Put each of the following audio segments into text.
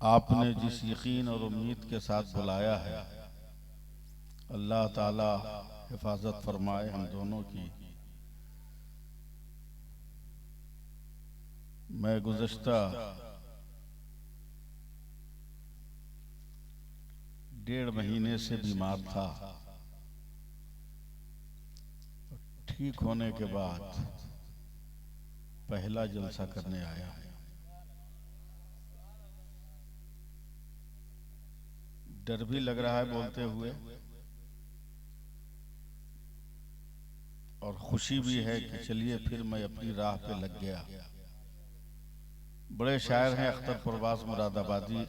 आपने जिस यकीन और उम्मीद के साथ बुलाया है, अल्लाह ताला हिफाजत फरमाए हम दोनों की। मैं गुज़श्ता 1.5 महीने से बीमार था। ठीक होने के बाद पहला जलसा करने आया। डर भी लग रहा है बोलते हुए और खुशी भी है कि चलिए फिर मैं अपनी राह पे लग गया। बड़े शायर हैं अख्तर परवाज मुरादाबादी,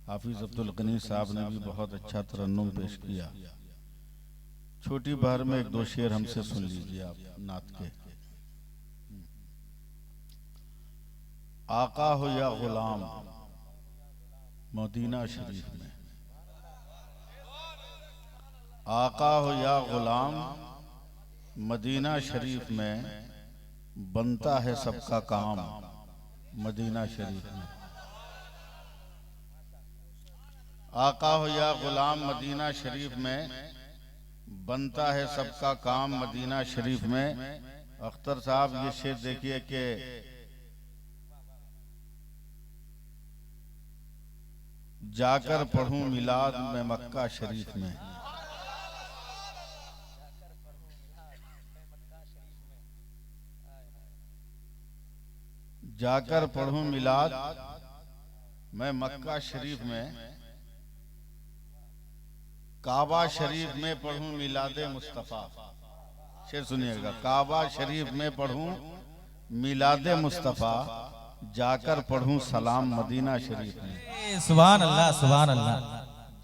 हाफिज अब्दुल गनी साहब ने भी बहुत अच्छा तरन्नुम पेश किया। छोटी बहर में 1-2 शेर हमसे सुन लीजिए आप नात के। आका हो या गुलाम मदीना शरीफ में, आका हो या गुलाम मदीना शरीफ में, बनता है सबका काम मदीना शरीफ में। आका हो या गुलाम मदीना शरीफ में, बनता है सबका काम मदीना शरीफ में। अख्तर साहब ये शेर देखिए कि जाकर पढ़ूं मिलाद में मक्का शरीफ में, जाकर पढ़ूं मिलाद मैं मक्का शरीफ में, काबा शरीफ में पढ़ूं मिलादे मुस्तफा। शेर सुनिएगा, काबा शरीफ में पढ़ूं मिलादे मुस्तफा, जाकर पढ़ूं सलाम मदीना शरीफ में। सुभान अल्लाह, सुभान अल्लाह।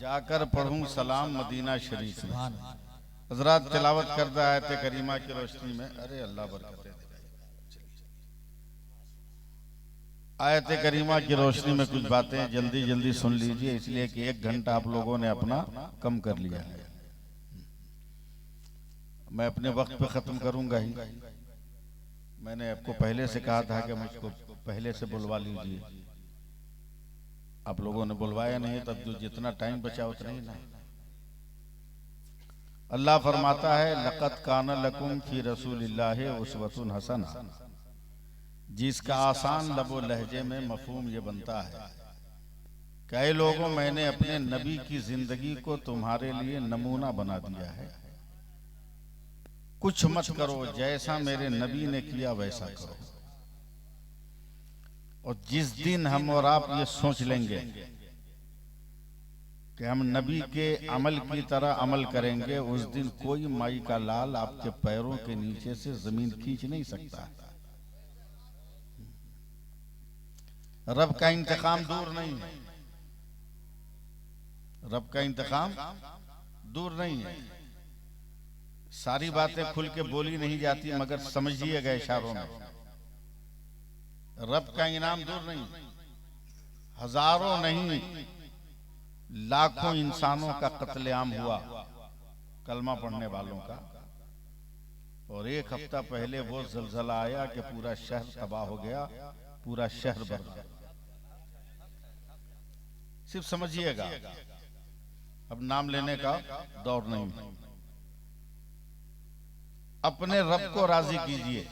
जाकर पढ़ूं सलाम मदीना शरीफ में। हजरात तिलावत करता है आयत करीमा की रोशनी में। अरे अल्लाह बरकत दे। आयत करीमा की रोशनी में कुछ बातें जल्दी जल्दी सुन लीजिए, इसलिए कि 1 घंटा आप लोगों ने अपना कम कर लिया है। मैं अपने वक्त पे खत्म करूंगा ही। मैंने आपको पहले से कहा था कि मुझको पहले से बुलवा लीजिए, आप लोगों ने बुलवाया नहीं, तब जो जितना टाइम बचा उतना ही ना। अल्लाह फरमाता है लक़द कान लकुम फी रसूलिल्लाहि उस्वतुन हसना, जिसका आसान लबो लहजे में मफहूम ये बनता है, कई लोगों मैंने अपने नबी की जिंदगी को तुम्हारे लिए नमूना बना दिया है। कुछ मत करो, जैसा मेरे नबी ने किया वैसा करो। और जिस दिन हम और आप ये सोच लेंगे कि हम नबी के अमल की तरह अमल करेंगे, उस दिन कोई माई का लाल आपके पैरों के नीचे से जमीन खींच नहीं सकता। रब का इंतकाम दूर नहीं है, रब का इंतकाम दूर नहीं है। सारी बातें खुल के बोली नहीं जाती, मगर समझिएगा इशारों में। रब का इनाम दूर नहीं, हजारों नहीं लाखों इंसानों का कत्लेआम हुआ कलमा पढ़ने वालों का। और 1 हफ्ता पहले वो जलजला आया कि पूरा शहर तबाह हो गया, पूरा शहर बर्बाद। सिर्फ समझिएगा, अब नाम लेने का दौर नहीं। अपने रब को राजी कीजिए,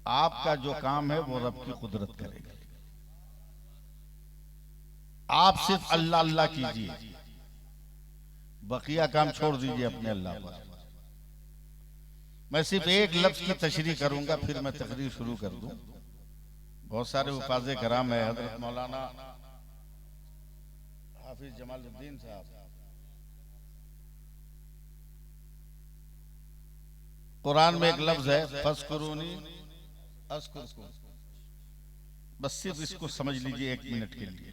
आपका जो काम है वो रब की कुदरत करेगा। आप सिर्फ अल्लाह अल्लाह कीजिए, बकिया काम छोड़ दीजिए अपने अल्लाह पर। मैं सिर्फ एक लफ्ज की तशरीह करूंगा, फिर मैं तकरीर शुरू कर दूं। बहुत सारे उफाज़े कराम है, हजरत मौलाना हाफिज जमालुद्दीन साहब, कुरान में एक लफ्ज है फस्कुरूनी अस्कुरकुम, बस सिर्फ इसको समझ लीजिए 1 मिनट के लिए।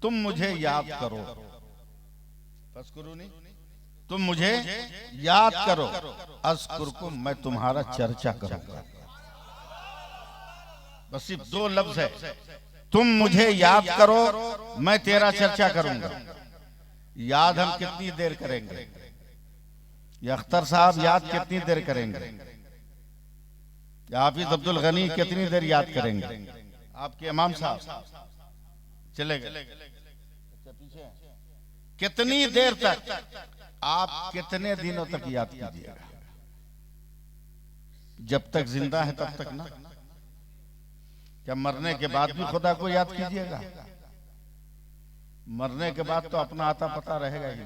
तुम मुझे याद करो, फस्कुरूनी, तुम मुझे याद करो, अस्कुरकुम, मैं तुम्हारा चर्चा करूंगा। बस सिर्फ 2 लफ्ज है, तुम मुझे याद करो मैं तेरा चर्चा करूंगा। याद हम कितनी देर करेंगे? ये अख्तर साहब याद कितनी देर करेंगे? हाफिज अब्दुल गनी कितनी देर याद करेंगे? आपके इमाम साहब चले गए। पीछे कितनी देर तक, आप कितने दिनों तक याद कीजिएगा? जब तक जिंदा है तब तक ना। क्या मरने के बाद भी खुदा को याद कीजिएगा? मरने के बाद तो अपना आता पता रहेगा ही।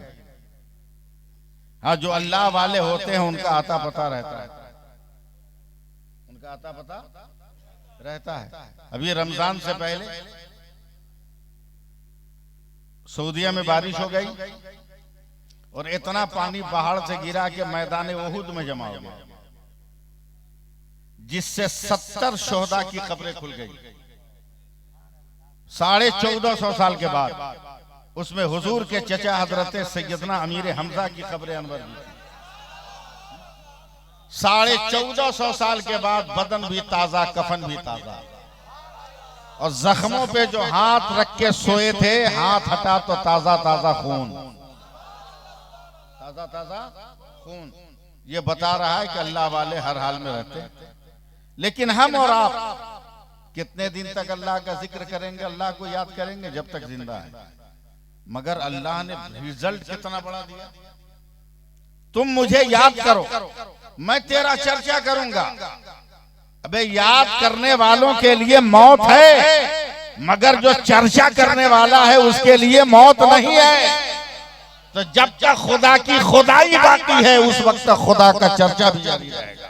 हाँ, जो अल्लाह वाले होते हैं उनका आता पता रहता है, उनका आता पता रहता है। अभी रमजान से पहले सऊदीया में बारिश हो गई और इतना पानी पहाड़ से गिरा के मैदान उहुद में जमा हो गया, जिससे 70 शोहदा की कब्रें खुल गई। 1450 साल के बाद उसमें हुजूर के चचा हजरत सैयदना अमीर हमजा की कब्र अनवर भी थी। 1450 साल के बाद बदन भी ताजा, कफन भी ताजा, और जख्मों पे जो हाथ रख के सोए थे, हाथ हटा तो ताजा ताजा खून, ताजा ताजा खून। ये बता रहा है कि अल्लाह वाले हर हाल में रहते हैं। लेकिन हम और आप कितने दिन तक अल्लाह का जिक्र करेंगे, अल्लाह को याद करेंगे? जब तक जिंदा है। मगर अल्लाह ने रिजल्ट कितना बड़ा दिया। तुम मुझे याद करो, मैं तेरा चर्चा करूंगा। अबे याद करने वालों के लिए मौत है, मगर जो चर्चा करने वाला है उसके लिए मौत नहीं है। तो जब तक खुदा की खुदाई बाकी है, उस वक्त तक खुदा का चर्चा भी जारी रहेगा।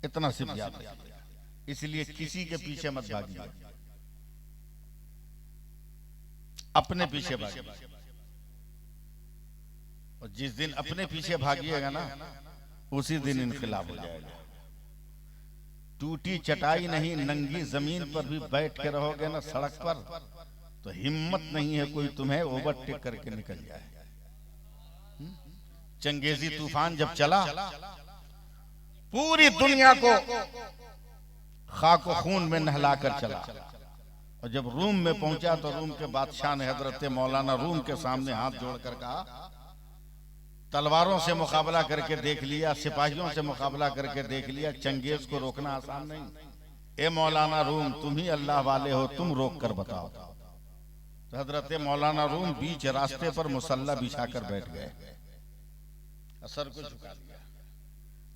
इतना सिर्फ याद रखिए। इसलिए किसी के पीछे मत भागिए, अपने पीछे भागिए। और जिस दिन अपने पीछे भागिएगा ना, उसी दिन इनकलाब हो जाएगा। टूटी चटाई नहीं, नंगी जमीन पर भी बैठ के रहोगे ना सड़क पर, तो हिम्मत नहीं है कोई तुम्हें ओवरटेक करके निकल जाए। चंगेजी तूफान जब चला, पूरी दुनिया को खाको खून में नहलाकर चला, और जब रूम में पहुंचा तो रूम के बादशाह ने हजरत मौलाना रूम के सामने हाथ जोड़कर कहा, तलवारों से मुकाबला करके देख लिया, सिपाहियों से मुकाबला करके देख लिया, चंगेज को रोकना आसान नहीं। ए मौलाना रूम, तुम ही अल्लाह वाले हो, तुम रोक कर बताओ। तो हजरत मौलाना रूम बीच रास्ते पर मुसल्ला बिछाकर बैठ गए, सर को झुका दिया।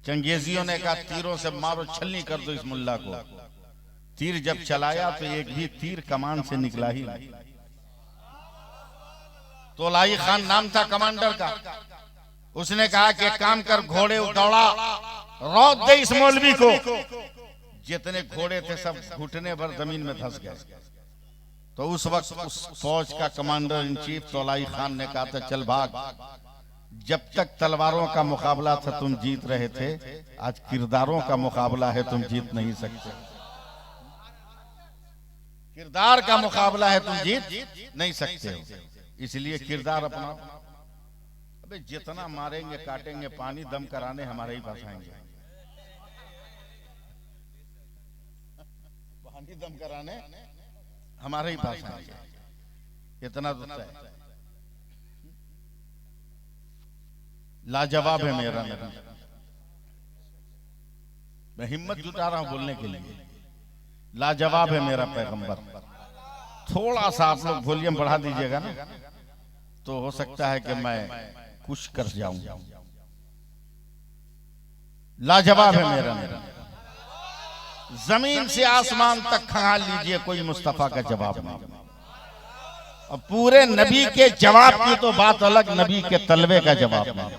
चंगेजियों ने कहा, तीरों से मारो, छलनी कर दो इस मुल्ला को। तीर जब चलाया तो एक भी तीर कमान से निकला ही नहीं। तोलाई खान नाम था कमांडर का। उसने कहा कि काम कर, घोड़े दौड़ा, रौद दे इस मौलवी को। जितने घोड़े थे सब घुटने पर जमीन में धंस गए। तो उस वक्त उस फौज का कमांडर इन चीफ तोलाई खान ने कहा था, चल भाग। जब तक तलवारों का मुकाबला था तुम जीत रहे थे, आज किरदारों का मुकाबला है, तुम जीत नहीं सकते। किरदार का मुकाबला है, तुम जीत नहीं सकते हो। इसलिए किरदार अपना। अबे जितना मारेंगे काटेंगे, पानी दम कराने हमारे ही पास आएंगे। पानी दम कराने हमारे ही पास आएंगे। इतना तो है। लाजवाब है मेरा नबी। मैं हिम्मत जुटा रहा हूं बोलने के लिए। लाजवाब है मेरा पैगंबर। थोड़ा सा आप लोग वॉल्यूम बढ़ा दीजिएगा ना, तो हो सकता है कि मैं कुछ कर जाऊं। लाजवाब है मेरा नबी। जमीन से आसमान तक खंगाल लीजिए, कोई मुस्तफा का जवाब नहीं। और पूरे नबी के जवाब की तो बात अलग, नबी के तलवे का जवाब नहीं।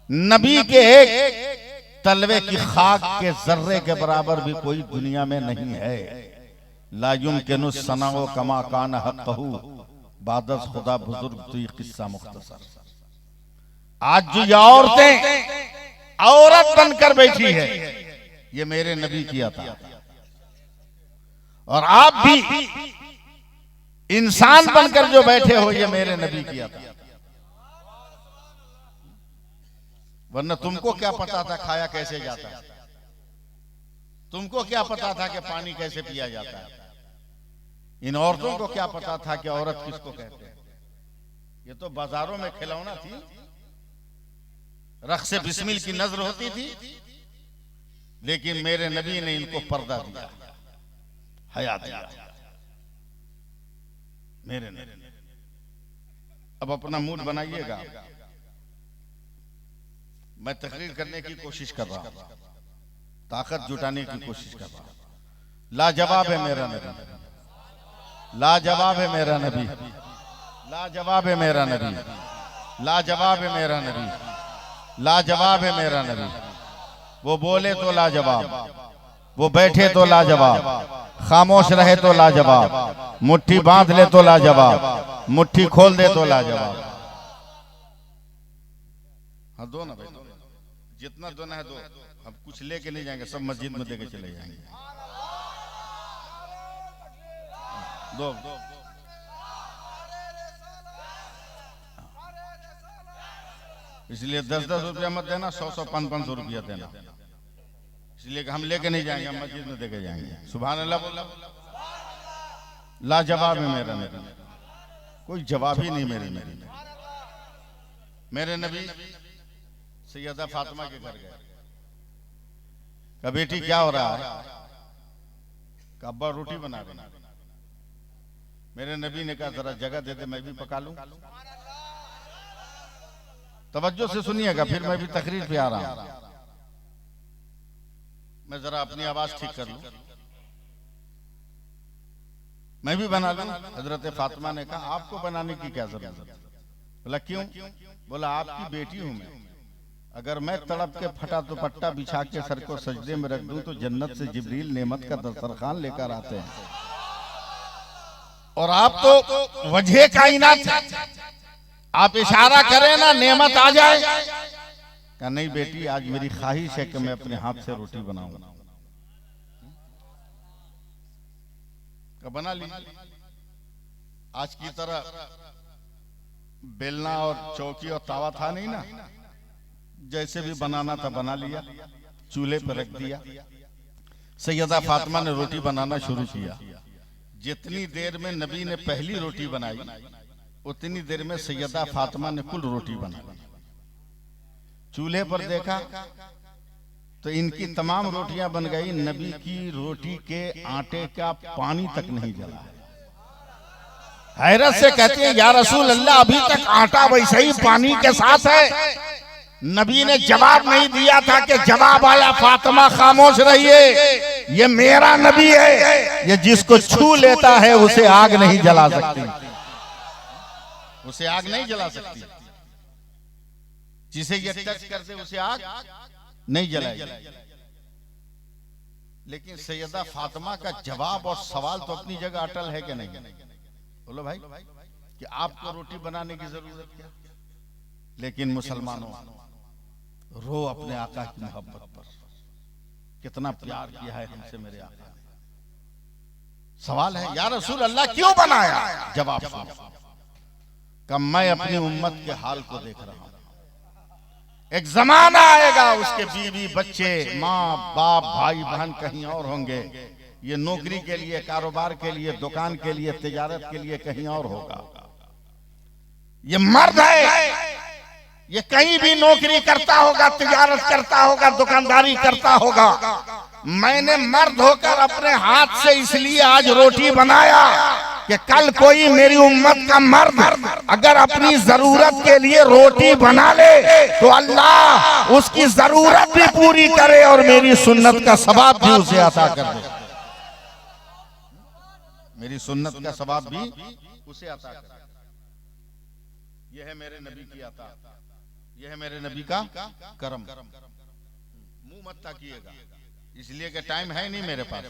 नबी के एक तलवे की खाक के जर्रे के बराबर भी कोई दुनिया में नहीं है। ला युमकिनु सनाओ कमा कान हक़हू बादस खुदा बुजुर्ग तो ये किस्सा मुख्तसर। आज जो ये औरतें औरत बनकर बैठी है, ये मेरे नबी किया था। और आप भी इंसान बनकर जो बैठे हो, ये मेरे नबी किया था। वरना तुमको क्या पता था खाया कैसे जाता है? तुमको क्या पता था कि पानी कैसे पिया जाता है? इन औरतों को क्या पता था कि औरत किसको कहते हैं? ये तो बाजारों में खिलौना थी। रख से बिस्मिल की नजर होती थी, लेकिन मेरे नबी ने इनको पर्दा दिया, हया दिया मेरे नबी। अब अपना मूड बनाइएगा, मैं तकरीर करने की कोशिश कर रहा हूं, ताकत जुटाने की कोशिश कर रहा हूं। लाजवाब है मेरा नबी, लाजवाब है मेरा नबी, लाजवाब है मेरा नबी, लाजवाब है मेरा नबी, लाजवाब है मेरा नबी। वो बोले तो लाजवाब, वो बैठे तो लाजवाब, खामोश रहे तो लाजवाब, मुट्ठी बांध ले तो लाजवाब, मुट्ठी खोल दे तो लाजवाब। हाँ दो ना भाई, जितना दोना है दो। अब कुछ लेके नहीं जाएंगे, सब मस्जिद में देके चले जाएंगे। दो इसलिए 10-10 रुपया मत देना, 100-100, 500-500 रुपया देना, इसलिए कि हम लेके नहीं जाएंगे, हम मस्जिद में देके जाएंगे। सुभान अल्लाह बोला। लाजवाब है मेरा नबी, कोई जवाब ही नहीं मेरे नबी। मेरे नबी सैयदा फातिमा के घर गए, कहा बेटी क्या हो रहा है? कहा अब्बा रोटी बना रहे। मेरे नबी ने कहा जरा जगह दे दे, मैं भी पका लूं। तवज्जो से सुनिएगा, फिर मैं भी तकरीर पे आ रहा हूं। मैं जरा अपनी आवाज ठीक कर लूं, मैं भी बना लूं। हजरत फातिमा ने कहा आपको बनाने की क्या जरूरत है? बोला क्यों? बोला आपकी बेटी हूं मैं, अगर मैं तड़प के फटा दुपट्टा बिछा के सर को सजदे में रख दूं तो जन्नत से जिब्रील नेमत का दस्तरखान लेकर आते हैं, और आप तो वजह कायनात है, आप इशारा करें ना नेमत आ जाए। कहा नहीं बेटी, आज मेरी ख्वाहिश है कि मैं अपने हाथ से रोटी बनाऊंगा। बना ली। आज की तरह बेलना और चौकी और तावा था नहीं ना, जैसे भी बनाना था बना लिया, चूल्हे पर रख दिया। सैयदा फातिमा ने रोटी बनाना शुरू किया। जितनी देर में नबी ने पहली रोटी बनाई, उतनी देर में सैयदा फातिमा ने कुल रोटी बनाई। चूल्हे पर देखा तो इनकी तमाम रोटियां बन गई, नबी की रोटी के आटे का पानी तक नहीं जला। हैरत से कहते हैं या रसूल अल्लाह, अभी तक आटा वैसे ही पानी के साथ है। नबी ने जवाब नहीं दिया था कि जवाब आया फातिमा खामोश रहिए, ये मेरा नबी है, ये जिसको छू लेता है उसे आग नहीं जला सकती, उसे आग नहीं जला सकती, जिसे ये टच कर दे उसे आग नहीं जलाएगी। लेकिन सैयदा फातिमा का जवाब और सवाल तो अपनी जगह अटल है कि नहीं? बोलो भाई कि आपको रोटी बनाने की जरूरत क्या? लेकिन मुसलमानों, रो अपने आका की मोहब्बत पर, कितना प्यार किया है हमसे मेरे आका ने। सवाल है या रसूल अल्लाह क्यों बनाया? जवाब सुनो, कि मैं अपनी उम्मत के हाल को देख रहा हूं। एक जमाना आएगा उसके बीवी बच्चे माँ बाप भाई बहन कहीं और होंगे, ये नौकरी के लिए, कारोबार के लिए, दुकान के लिए, तिजारत के लिए कहीं और होगा। ये मर्द है, ये कहीं भी नौकरी करता होगा, तिजारत करता होगा, दुकानदारी करता होगा। मैंने मर्द होकर अपने हाथ से इसलिए आज रोटी बनाया कि कल कोई मेरी उम्मत का मर्द अगर अपनी जरूरत के लिए रोटी बना ले तो अल्लाह उसकी जरूरत भी पूरी करे और मेरी सुन्नत का सवाब भी उसे अता कर दे। मेरी सुन्नत का सवाब भी उसे अता कर। यह है मेरे नबी की अता, यह है मेरे नबी का करम। मुंह मत ताकिएगा, इसलिए कि टाइम है नहीं मेरे पास,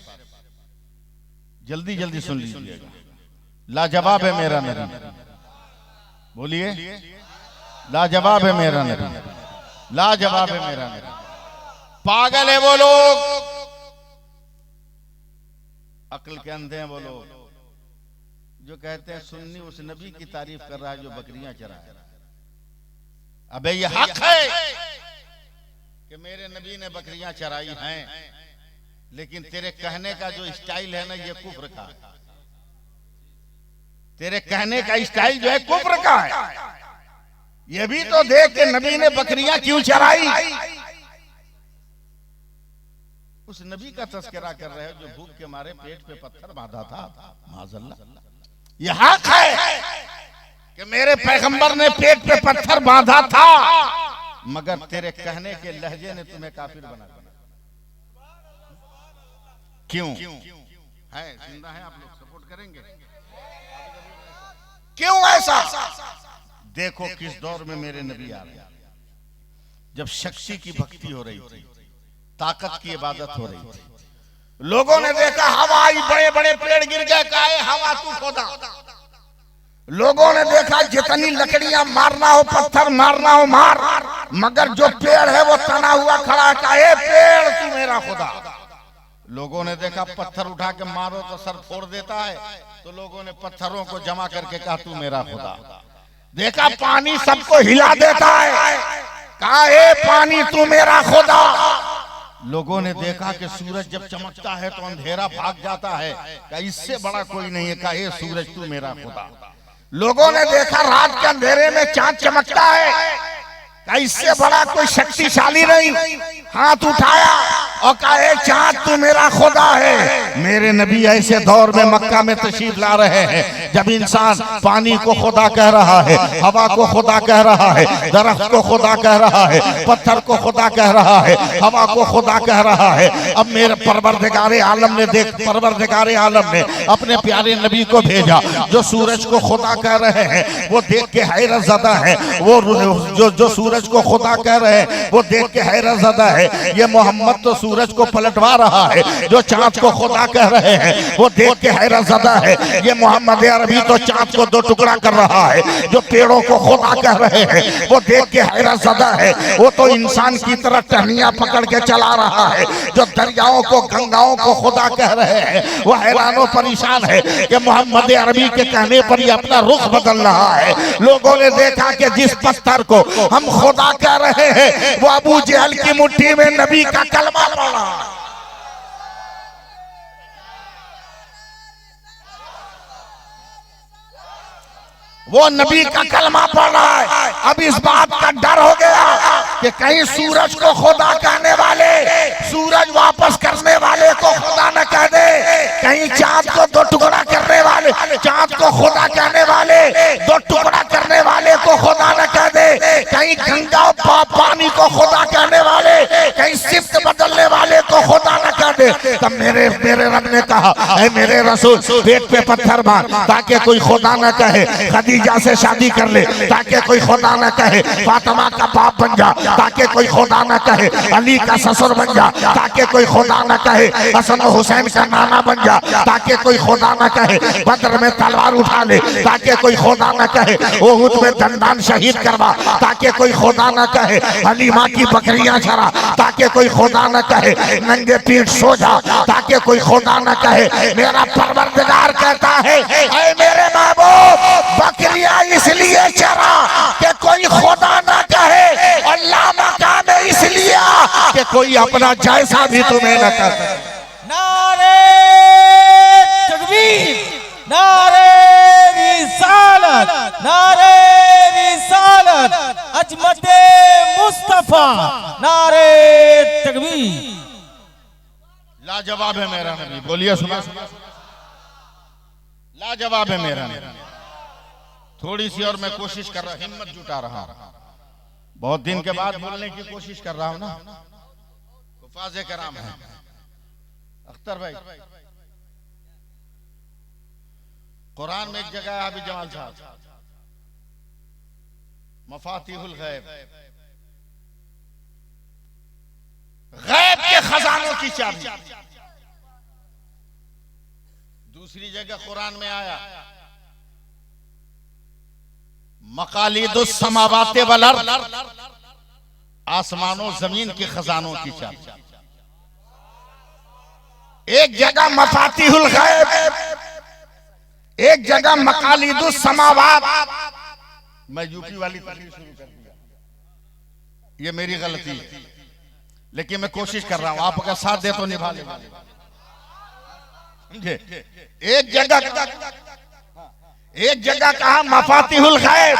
जल्दी जल्दी सुन लीजिएगा। लाजवाब है मेरा नबी, बोलिए लाजवाब है मेरा नबी, लाजवाब है मेरा नबी। पागल है वो लोग, अक्ल के अंधे हैं वो लोग जो कहते हैं सुन्नी उस नबी की तारीफ कर रहा है जो बकरियां चराए। अबे ये हक है कि मेरे नबी ने बकरियां चराई हैं, लेकिन तेरे कहने का जो स्टाइल है ना ये कुफ्र का है। तेरे कहने का स्टाइल जो है कुफ्र का है। ये भी तो देख के नबी ने बकरियां क्यों चराई। उस नबी का तस्करा कर रहे हो जो भूख के मारे पेट पे पत्थर बांधा था। माज़अल्लाह, ये हक है कि मेरे पैगंबर ने पेट पे पत्थर बांधा था, मगर तेरे कहने के लहजे ने तुम्हें काफिर बना दिया। क्यों है? जिंदा है आप लोग, सपोर्ट करेंगे? क्यों ऐसा? देखो किस दौर में मेरे नबी आ रहे हैं, जब शक्ति की भक्ति हो रही थी, ताकत की इबादत हो रही थी। लोगों ने देखा हवा आई, बड़े बड़े पेड़ गिर गए, कहा हवा तू खोदा। लोगों ने देखा जितनी लकड़ियां मारना हो, पत्थर मारना हो मार, मगर जो पेड़ है वो तना हुआ खड़ा, कहा पेड़ तू मेरा खुदा। लोगों ने देखा पत्थर उठा के मारो तो सर फोड़ देता है, तो लोगों ने पत्थरों को जमा करके कहा तू मेरा खुदा। देखा पानी सबको हिला देता है, कहा पानी तू मेरा खुदा। लोगों ने देखा कि सूरज जब चमकता है तो अंधेरा भाग जाता है, कहा इससे बड़ा कोई नहीं है, कहा सूरज तू मेरा खुदा। लोगों ने देखा रात के अंधेरे में चांद चमकता है, कहा इससे बड़ा कोई शक्तिशाली नहीं। हाथ उठाया और कहा चांद तू मेरा खुदा है। मेरे नबी ऐसे दौर में मक्का में तशरीफ ला रहे हैं जब इंसान पानी को खुदा कह रहा है, हवा को खुदा कह रहा है, दरख्त को खुदा कह रहा है, पत्थर को खुदा कह रहा है, हवा को खुदा कह रहा है। अब मेरे परवरदिगारे आलम ने परवरदिगारे आलम ने अपने प्यारे नबी को भेजा जो सूरज को खुदा कह रहे हैं, वो देख के हैरत ज़दा है। वो जो सूरज को खुदा कह रहे हैं वो देख के हैरत ज़दा है। ये मोहम्मद तो सूरज को पलटवा रहा है, जो चांद को खुदा कह रहे हैं वो देख के हैरत ज़दा है। ये मोहम्मद अरबी तो चांद को दो टुकड़ा कर रहा है, जो पेड़ों को खुदा कह रहे हैं वो देख के हैरत ज़दा है। वो तो इंसान की तरह टहनियां पकड़ के चला रहा है, जो दरियाओं को गंगाओं को खुदा कह रहे हैं वो हैरानो परेशान है कि मोहम्मद अरबी के कहने पर ही अपना रुख बदल रहा है। लोगों ने देखा कि जिस पत्थर को हम खुदा कह रहे हैं वो अबू जहल की मुट्ठी में नबी का कलमा पड़ा। वो नबी का कलमा पड़ रहा है। अब इस बात का डर हो गया कि कहीं सूरज को खुदा कहने वाले, सूरज वापस करने वाले को खुदा न कह दे, कहीं चांद को दो टुकड़ा करने वाले, चांद को खुदा कहने वाले दो टुकड़ा करने वाले को खुदा न कह दे, कहीं गंगा पानी को खुदा कहने वाले, कहीं सिफ्त बदलने वाले को खुदा न कह दे। तब मेरे रब ने कहा, ऐ मेरे रसूल पेट पे पत्थर मार ताकि कोई खुदा न कहे, खदीजा से शादी कर ले ताकि कोई खुदा न कहे, फातिमा का बाप बन जा ताकि कोई खुदा न कहे, अली का ससुर बन जा ताकि कोई खुदा न कहे, हसन हुसैन का नाना बन जा ताकि कोई खुदा न कहे, बदर में तलवार उठा ले ताकि कोई खुदा न कहे, उहुद में दंडान शहीद करवा ताकि कोई खुदा न कहे, हलीमा की बकरियां चरा ताकि कोई खुदा न कहे, नंगे पीठ सो जा ताकि कोई खुदा न कहे। मेरा परवरदिगार कहता है, ऐ मेरे महबूब बकरियां इसलिए चरा कि कोई खुदा न कहे, और लामका में इसलिए कि कोई अपना जैसा भी तुम्हें न कर। नारे तकबीर, नारे रिसालत, नारे रिसालत, अजमत मुस्तफा, नारे तकबीर। लाजवाब है मेरा नबी, बोलिए सुना। लाजवाब है मेरा नबी। थोड़ी सी और मैं कोशिश कर रहा, हिम्मत जुटा रहा, बहुत दिन के बाद बोलने की कोशिश कर रहा हूं ना। हुफाज़े कराम है अख्तर भाई, कुरान में एक जगह है, अभी जमाल साहब, मफातिहुल गैब, गैब के खजानों की चाबी। दूसरी जगह कुरान में आया मकालिदुस समावाते वल अर्द, आसमानों जमीन के खजानों की चाबी। एक जगह मफातिहुल गैब, एक जगह मकालिदुस समावात। मैं यूपी वाली तकरीर शुरू कर दिया, ये मेरी गलती है, लेकिन मैं कोशिश कर रहा हूं, आप अगर साथ दे तो निभा लेंगे। एक जगह कहा मफातिहुल गैब,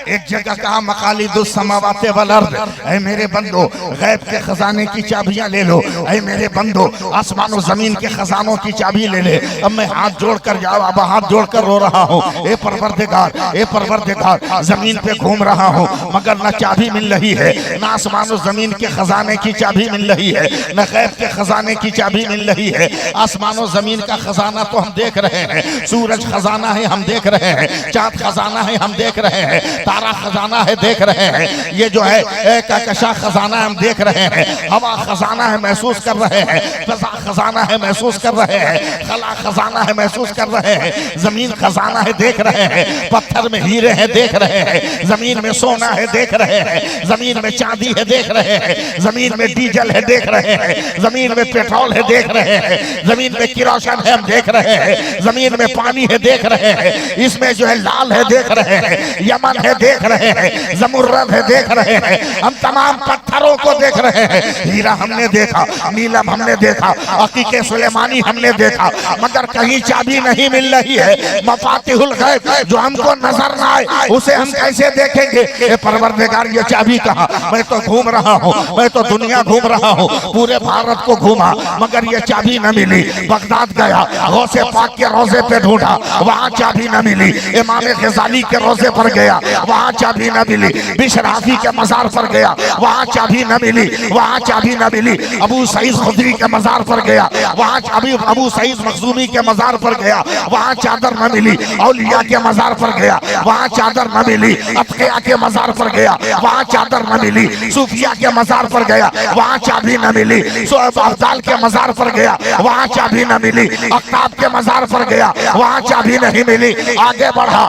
एक जगह कहा मकालिदुस समावाते वल अर्द। ऐ मेरे बंदो गैब के खजाने की चाबियां ले लो, ऐ मेरे बंदो आसमान और जमीन के खजानों की चाबी ले ले। अब मैं हाथ जोड़कर अब हाथ जोड़कर रो रहा हूँ, ए परवरदिगार, ए परवरदिगार, जमीन पे घूम रहा हूँ मगर न चाबी मिल रही है, न आसमान और जमीन के खजाने की चाबी मिल रही है, न गैब के खजाने की चाबी मिल रही है। आसमान और जमीन का खजाना तो हम देख रहे हैं, सूरज खजाना है हम देख रहे हैं, चांद खजाना है हम देख रहे हैं, तारा खजाना है देख रहे हैं, ये जो है कहकशां खजाना हम देख रहे हैं, हवा खजाना है महसूस कर रहे हैं, फजा खजाना है महसूस कर रहे हैं, खला खजाना है महसूस कर रहे हैं, जमीन खजाना है देख रहे हैं, पत्थर में हीरे हैं देख रहे हैं, जमीन में सोना है देख रहे हैं, जमीन में चांदी है देख रहे हैं, जमीन में डीजल है देख रहे हैं, जमीन में पेट्रोल है देख रहे हैं, जमीन में किरोसिन है हम देख रहे हैं, जमीन में पानी है देख रहे हैं, इसमें जो है लाल है देख रहे हैं, यमन है देख रहे हैं, जमुर्रद है देख रहे हैं, हम तमाम पत्थरों को देख रहे हैं। हीरा हमने देखा, नीलम हमने देखा, अकीके सुलेमानी हमने देखा, मगर कहीं चाबी नहीं मिल रही है। मफातिहुल गैब जो हमको नजर ना आए उसे हम कैसे देखेंगे? ए परवरदिगार ये चाबी कहाँ? मैं तो घूम रहा हूँ, मैं तो दुनिया घूम रहा हूँ, पूरे भारत को घूमा मगर ये चाबी न मिली। बगदाद गया, गौसे पाक के रोजे पे ढूंढा, वहाँ चाबी न मिली। इमाम गजाली के रोजे पर गया, वहाँ चाबी न मिली। बिशराफी के मजार पर गया, वहाँ चाबी न मिली, वहाँ चाबी न मिली। अबू सईद खुदरी के मजार पर गया, वहाँ अबू सईद मखजूमी के मजार पर गया, वहाँ चादर न मिली। औलिया के मजार पर गया, वहाँ चादर न मिली। अतकिया के मजार पर गया, वहाँ चादर न मिली। सूफिया के मजार पर गया, वहाँ चाबी न मिली। अब्दाल के मजार पर गया, वहाँ चाबी न मिली। अख्ताब के मजार पर गया, वहाँ चाबी नहीं मिली। आगे बढ़ा,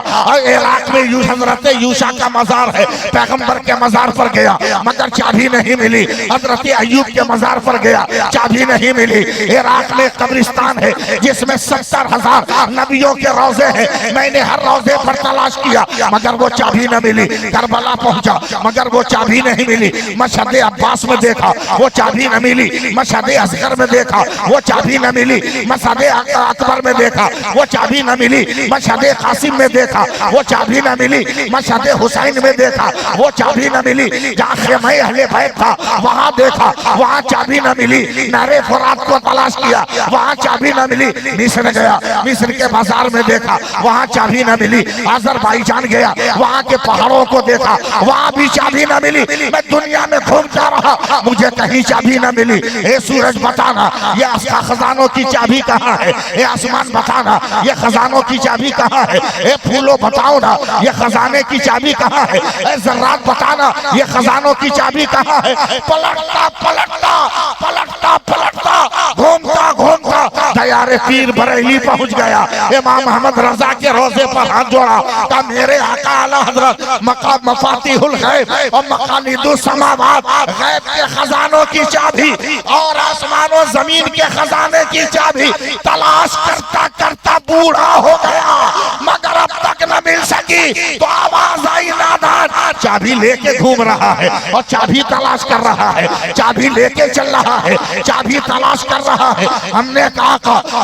इराक में हजरत यूशा का मजार है, पैगंबर के मजार पर गया मगर चाबी नहीं मिली। हजरत अय्यूब के मजार पर गया, चाबी नहीं मिली। इराक में कब्रिस्तान है जिसमें 70,000 नबियों के रोजे हैं, मैंने हर रोजे पर तलाश किया मगर वो चाबी न मिली। करबला पहुंचा मगर वो चाबी नहीं मिली। मशहद अब्बास में देखा, वो चाबी न मिली। मशहद असगर में देखा, वो चाबी न मिली। मशहद अकबर में देखा, वो चाबी न मिली। मशहद कासिम में देखा, वो चाबी न मिली। मशहद हुसैन में देखा, वो चाबी न मिली। जहाँ खेमे अहले बैत था वहाँ देखा, वहाँ चाबी न मिली। नहरे फुरात को तलाश किया, वहाँ चाबी न मिली। मिस्र गया, मिस्र के बाजार में देखा, वहाँ चाबी न मिली। अजरबैजान गया, वहाँ के पहाड़ों को देखा, वहाँ भी चाबी न मिली। मैं दुनिया में घूमता रहा, मुझे कहीं चाबी न मिली। ए सूरज बताना, ये खजानों की चाबी कहाँ है? ए आसमान बताना, ये खजानों की चाबी कहाँ है? ए फूलों बताओ ना, ये खजाने की चाबी कहाँ है? ए जर्रात बताना, ये खजानों की चाबी कहाँ है? पलटता पलटता पलटता पलटता घूमता घूमता दयारे पीर बरेली पहुंच गया। इमाम मोहम्मद रजा के रोजे पर हाथ जोड़ा, का मेरे आका आला हजरत मकाम मफातिहुल गैब और मकालिदुस समावात, गैब के खजानों की चाबी और आसमानों जमीन के खजाने की चाबी तलाश करता करता बूढ़ा हो गया मगर अब तक न मिल सकी। तो आवाज आई नादान, चाबी लेके घूम रहा है और चाबी तलाश कर रहा है, चाबी लेके चल रहा है, चाबी तलाश कर रहा है। हमने कहा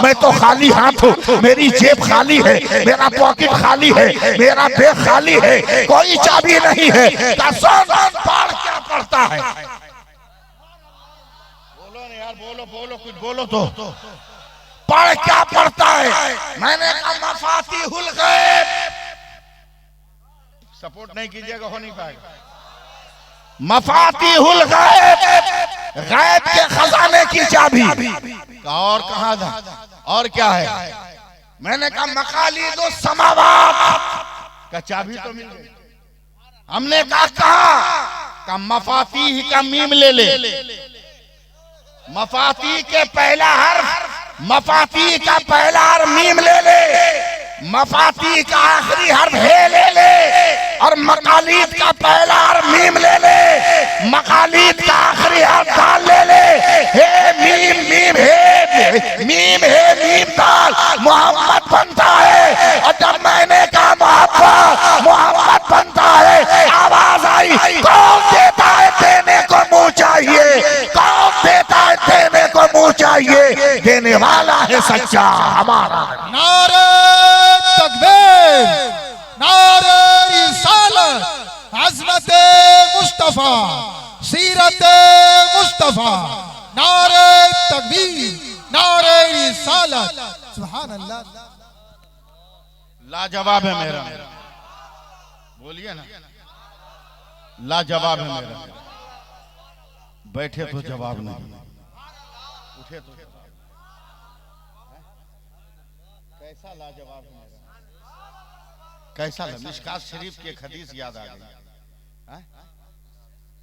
मैं तो खाली हाथ हूँ, मेरी जेब खाली है, मेरा पॉकेट खाली है, मेरा बैग खाली है, कोई चाबी नहीं है। पार क्या पड़ता है? बोलो ना यार, बोलो बोलो, कुछ बोलो तो। पढ़ क्या पड़ता है? मैंने कहा मफातिहुल गैब। सपोर्ट नहीं कीजिएगा, हो नहीं पाएगा। मफातिहुल गैब, गैब के खजाने की चाबी। और कहाँ था? और क्या है? मैंने कहा मकालिदुस समावात का चाबी तो मिल गई। हमने कहा मफातीह का मीम ले ले, मफाती के पहला हर्फ, मफाती का पहला हर्फ मीम ले ले, मफाती का आखिरी हर्फ हे ले ले, और मकालीद का पहला हर्फ मीम ले ले, मकालीद का आखिरी हर्फ दाल ले ले। हे मीम मीम हे मीम हे मीम दाल मोहम्मद बनता है। और जब मैंने कहा मोहम्मद बनता है, आवाज आई, कौन देता है देने को मुंह चाहिए, कौन देता है देने को मुंह चाहिए, देने वाला है सच्चा हमारा। नारे तकबीर। नारे रिसालत, अज़मत मुस्तफा, सीरत मुस्तफा, नारे तकबीर, नारे रिसालत। सुभान अल्लाह। लाजवाब है मेरा, बोलिए ना, लाजवाब है मेरा। बैठे तो जवाब नहीं, उठे तो जवाब। कैसा लाजवाब है मेरा, कैसा। मिशकात शरीफ की एक हदीस याद आ गई,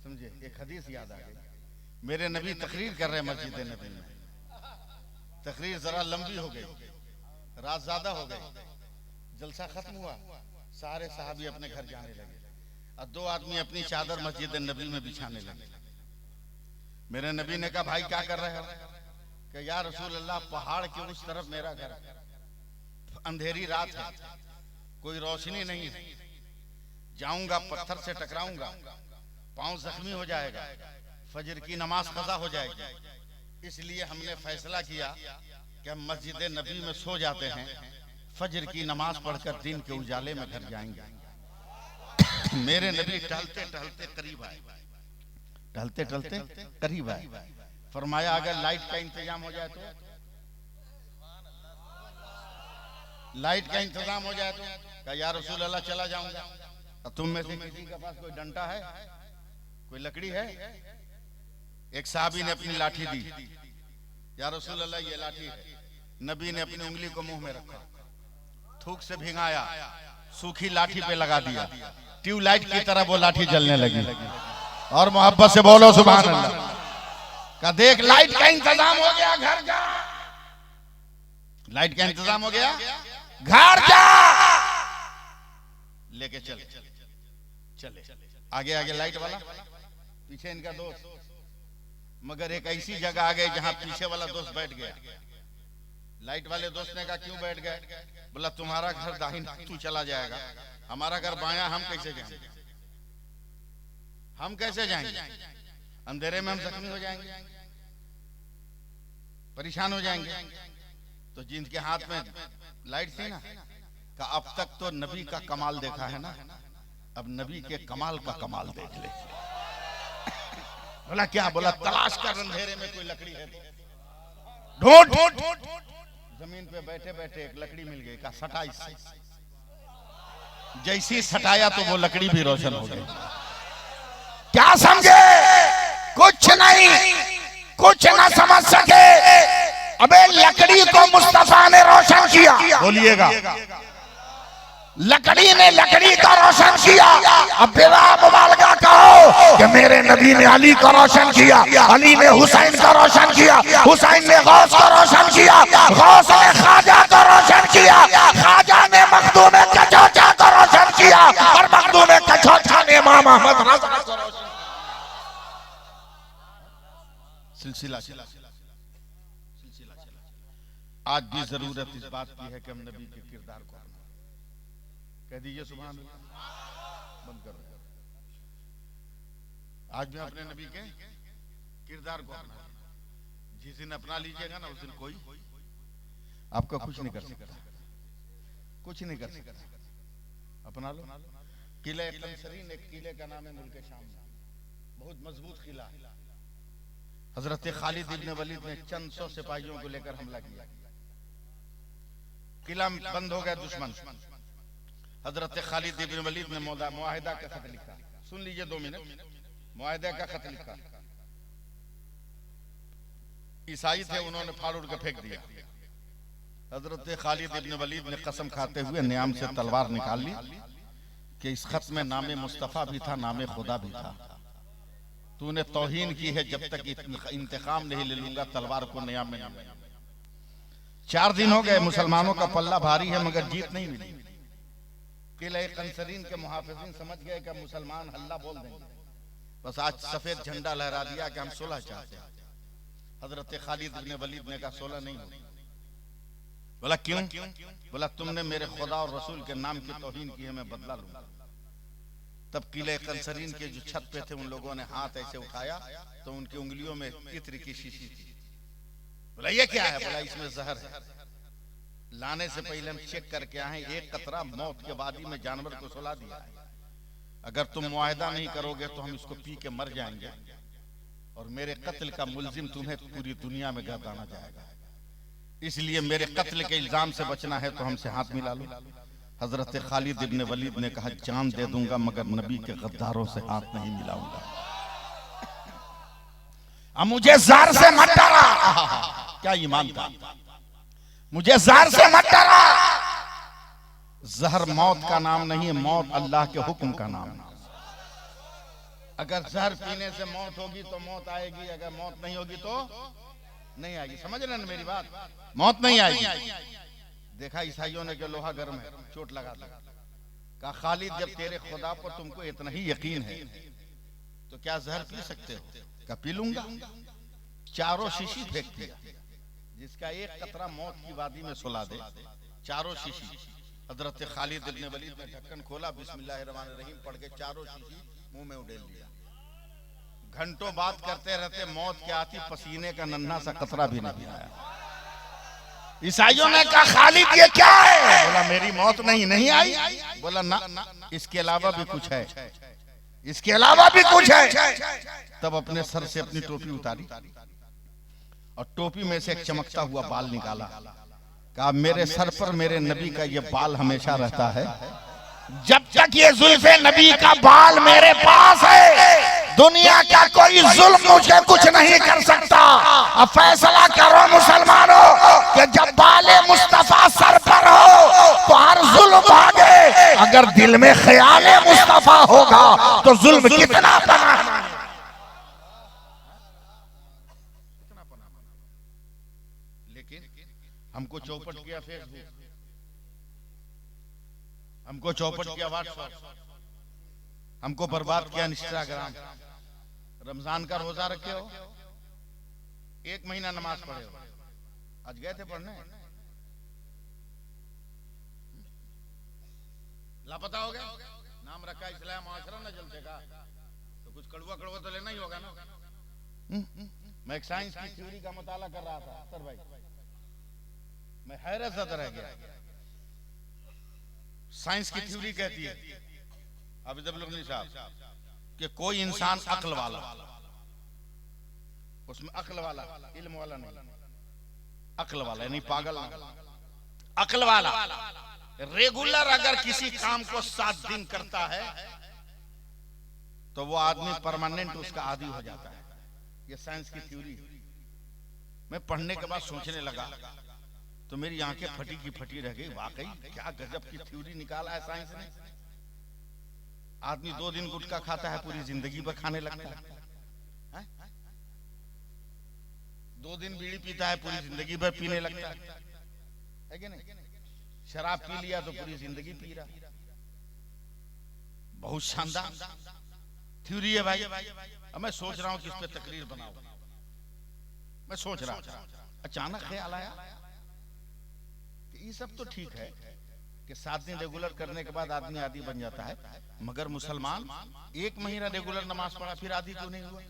समझे, एक हदीस याद आ गई। मेरे नबी तकरीर कर रहे मस्जिद नबी में, तकरीर जरा लंबी हो गई, रात ज्यादा हो गई, जलसा खत्म हुआ, सारे साहबी अपने घर जाने लगे और दो आदमी अपनी चादर मस्जिद नबी में बिछाने लगे। मेरे नबी ने कहा भाई क्या कर रहे हो? कि या रसूल अल्लाह, पहाड़ के उस तरफ मेरा घर, अंधेरी रात है, कोई रोशनी नहीं है, जाऊंगा पत्थर से टकराऊंगा, पांव जख्मी हो जाएगा, फजर की नमाज कज़ा हो जाएगी, इसलिए हमने फैसला किया कि हम मस्जिद नबी में सो जाते हैं, फजर की नमाज पढ़कर दिन के उजाले में घर जाएंगे। मेरे नबी टहलते टहलते करीब आए, टहलते टहलते करीब आए, फरमाया अगर लाइट का इंतजाम हो जाए तो, लाइट का इंतजाम हो जाए तो, क्या या रसूल अल्लाह चला जाऊंगा। तुम में से किसी के पास कोई डंडा है, कोई लकड़ी है? एक साहबी ने अपनी लाठी दी, या रसूल अल्लाह ये लाठी है। नबी ने अपनी उंगली को मुंह में रखा, थूक से भिंगाया, सूखी लाठी पे लगा दिया, ट्यूबलाइट की तरह वो लाठी जलने लगी। और मोहब्बत से बोलो सुभान अल्लाह। का देख लाइट का इंतजाम हो गया, घर जा, लाइट का इंतजाम हो गया, घर जा, लेके चले चले। आगे आगे लाइट वाला, पीछे इनका दोस्त, मगर एक ऐसी जगह आ गए जहां पीछे वाला दोस्त बैठ गया। लाइट वाले दोस्त ने कहा क्यों बैठ गए? बोला तुम्हारा घर दाहिना, तू चला जाएगा, हमारा घर बायां, हम कैसे जाएंगे, हम कैसे जाएंगे, अंधेरे में हम जख्मी हो जाएंगे, परेशान हो जाएंगे। तो जिनके हाथ में लाइट थी ना, का अब तक तो नबी का कमाल देखा है ना, अब नबी के कमाल का कमाल देख ले। बोला क्या? बोला तलाश कर अंधेरे में कोई लकड़ी है, ढूंढ। जमीन पे बैठे बैठे एक लकड़ी मिल गई, का सटा इससे। जैसी सटाया तो वो लकड़ी भी रोशन हो गई। क्या समझे? कुछ नहीं, कुछ ना समझ सके। अबे लकड़ी को मुस्तफा ने रोशन किया, बोलिएगा, लकड़ी ने लकड़ी का रोशन किया। अब बिला मुबालगा कहो कि मेरे नबी ने अली का रोशन किया, अली ने हुसैन का रोशन किया, हुसैन ने गौस का रोशन किया, गौस ने ख्वाजा का रोशन किया, ख्वाजा ने मखदूम कचौचा का रोशन किया, और मखदूम कचौचा ने इमाम अहमद रज़ा का रोशन। सिलसिला आज भी जरूरत इस बात की है कि हम नबी के किरदार को कह दीजिए सुभान अल्लाह, बंद करो। आज भी अपने नबी के किरदार को अपना, जिस दिन अपना लीजिएगा ना उस दिन कोई आपका कुछ नहीं कर सकता, कुछ नहीं कर सकता। अपना लो। किले कंसरीन एक किले का नाम है मुल्क शाम में, बहुत मजबूत किला। हजरत खालिद इब्न वलीद ने चंद 100 सिपाहियों को लेकर हमला किया, किला बंद हो गया दुश्मन। हजरत खालिद इब्न वलीद ने मुआहिदा का खत लिखा, सुन लीजिए 2 मिनट। मुआहिदा का खत लिखा, ईसाई थे, उन्होंने फाड़ उड़ के फेंक दिया। हजरत खालिद इब्न वलीद ने कसम खाते हुए नियाम से तलवार निकाल ली कि इस खत में नामे मुस्तफा भी था, नामे खुदा भी था। तूने तौहीन की है, जब तक इंतकाम नहीं ले लूंगा तलवार को नियाम में नहीं। 4 दिन हो गए, मुसलमानों का पल्ला भारी है मगर जीत नहीं मिली। किले कंसरीन के मुहाफिजीन समझ गए कि मुसलमान हल्ला बोल देंगे, बस आज सफेद झंडा लहरा दिया कि हम सुलह चाहते हैं। हजरत खालिद इब्न वलीद ने कहा सुलह नहीं होगी। बोला क्यों? बोला तुमने मेरे खुदा और रसूल के नाम की तौहीन की है, मैं बदला लूंगा। तब किले कंसरीन के जो छत पे थे उन लोगों ने हाथ ऐसे उठाया तो उनकी उंगलियों में इत्र की शीशी थी। बोला ये क्या है? बोला इसमें जहर है। लाने से पहले हम चेक करके आए, एक कतरा मौत के वादी में जानवर को सुला दिया है। अगर तुम मुआहदा नहीं करोगे तो हम इसको पी के मर जाएंगे और मेरे कत्ल का मुलजिम तुम्हें पूरी दुनिया में गर्दाना जाएगा। इसलिए मेरे कत्ल के इल्जाम से बचना है तो हमसे हाथ मिला लो। हजरत खालिद इब्न वलीद ने कहा, जान दे दूंगा मगर नबी के गद्दारों से हाथ नहीं मिलाऊंगा। अब मुझे जार से मत डरा, क्या ईमान था, मुझे जार से मत डरा। जहर मौत का नाम नहीं है, मौत अल्लाह के हुक्म का नाम है। अगर जहर पीने से मौत होगी तो मौत आएगी, अगर मौत नहीं होगी तो नहीं आएगी। समझ रहे ना मेरी बात, मौत नहीं आएगी। देखा ईसाइयों ने कि लोहा गर्म है, चोट लगा दिया। कहा, खालिद जब तेरे खुदा पर तुमको इतना ही यकीन है तो क्या जहर पी सकते हो? क्या पी लूंगा। चारों शीशी फेंक दिया, जिसका एक कतरा मौत की वादी में सुला दे, चारों शीशी। हजरत खालिद इब्न वलीद ने ढक्कन खोला, बिस्मिल्लाहिर्रहमानिर्रहीम पढ़ के चारों शीशी मुंह में उड़ेल लिया। घंटों बात करते रहते, मौत क्या आती, पसीने का नन्हा सा कतरा भी नहीं आया। ईसाइयों ने कहा, खालिद ये क्या है? बोला, मेरी मौत नहीं आई। बोला, ना, इसके अलावा भी कुछ है, इसके अलावा भी कुछ है। तब अपने सर से अपनी टोपी उतारी और टोपी में से एक चमकता हुआ बाल निकाला। कहा, मेरे सर पर मेरे नबी का ये बाल हमेशा रहता है। जब तक ये जुल्फे नबी का बाल मेरे पास है, दुनिया का कोई जुल्म मुझे कुछ नहीं कर सकता। अब फैसला करो मुसलमानों कि जब बाले मुस्तफा सर पर हो तो हर जुल्म भागे, अगर दिल में ख्याले मुस्तफा होगा तो जुल्म कितना बना। लेकिन हमको चौपट किया फेसबुक, हमको चौपट किया व्हाट्सएप, हमको बर्बाद किया इंस्टाग्राम। रमजान का रोजा रखे हो, 1 महीना नमाज पढ़े हो, आज गए थे पढ़ने, लापता हो गया। नाम रखा इस्लाम माशरा न जलते का, तो कुछ कड़वा कड़वा तो लेना ही होगा ना। मैं एक साइंस की थ्योरी का मुताला कर रहा था सर भाई, मैं हैरत ज़दा रह गया। साइंस की थ्योरी कहती है, अभी अब्दुल साहब, कि कोई इंसान अक्ल वाला, उसमें अक्ल वाला, इल्म वाला नहीं, अक्ल वाला यानी पागल ना, अक्ल वाला रेगुलर अगर किसी काम को 7 दिन करता है तो वो आदमी परमानेंट उसका आदी हो जाता है। ये साइंस की थ्योरी। मैं पढ़ने के बाद सोचने लगा तो मेरी आंखें फटी की फटी रह गई। वाकई क्या गजब की थ्योरी निकाला है साइंस ने। आदमी 2 दिन गुटखा खाता है, पूरी जिंदगी भर खाने लगता है। 2 दिन बीड़ी पीता है, पूरी जिंदगी भर पीने लगता है कि नहीं? शराब पी लिया तो पूरी जिंदगी पी रहा। बहुत शानदार थ्योरी है भाई। अब मैं सोच रहा हूं कि इस पे तकरीर बनाऊं। मैं सोच रहा था, अचानक ख्याल आया कि ये सब तो ठीक है कि 7 दिन रेगुलर करने के बाद आदमी आदी बन जाता है, मगर मुसलमान 1 महीना रेगुलर नमाज पढ़ा फिर आदी क्यों नहीं हुआ?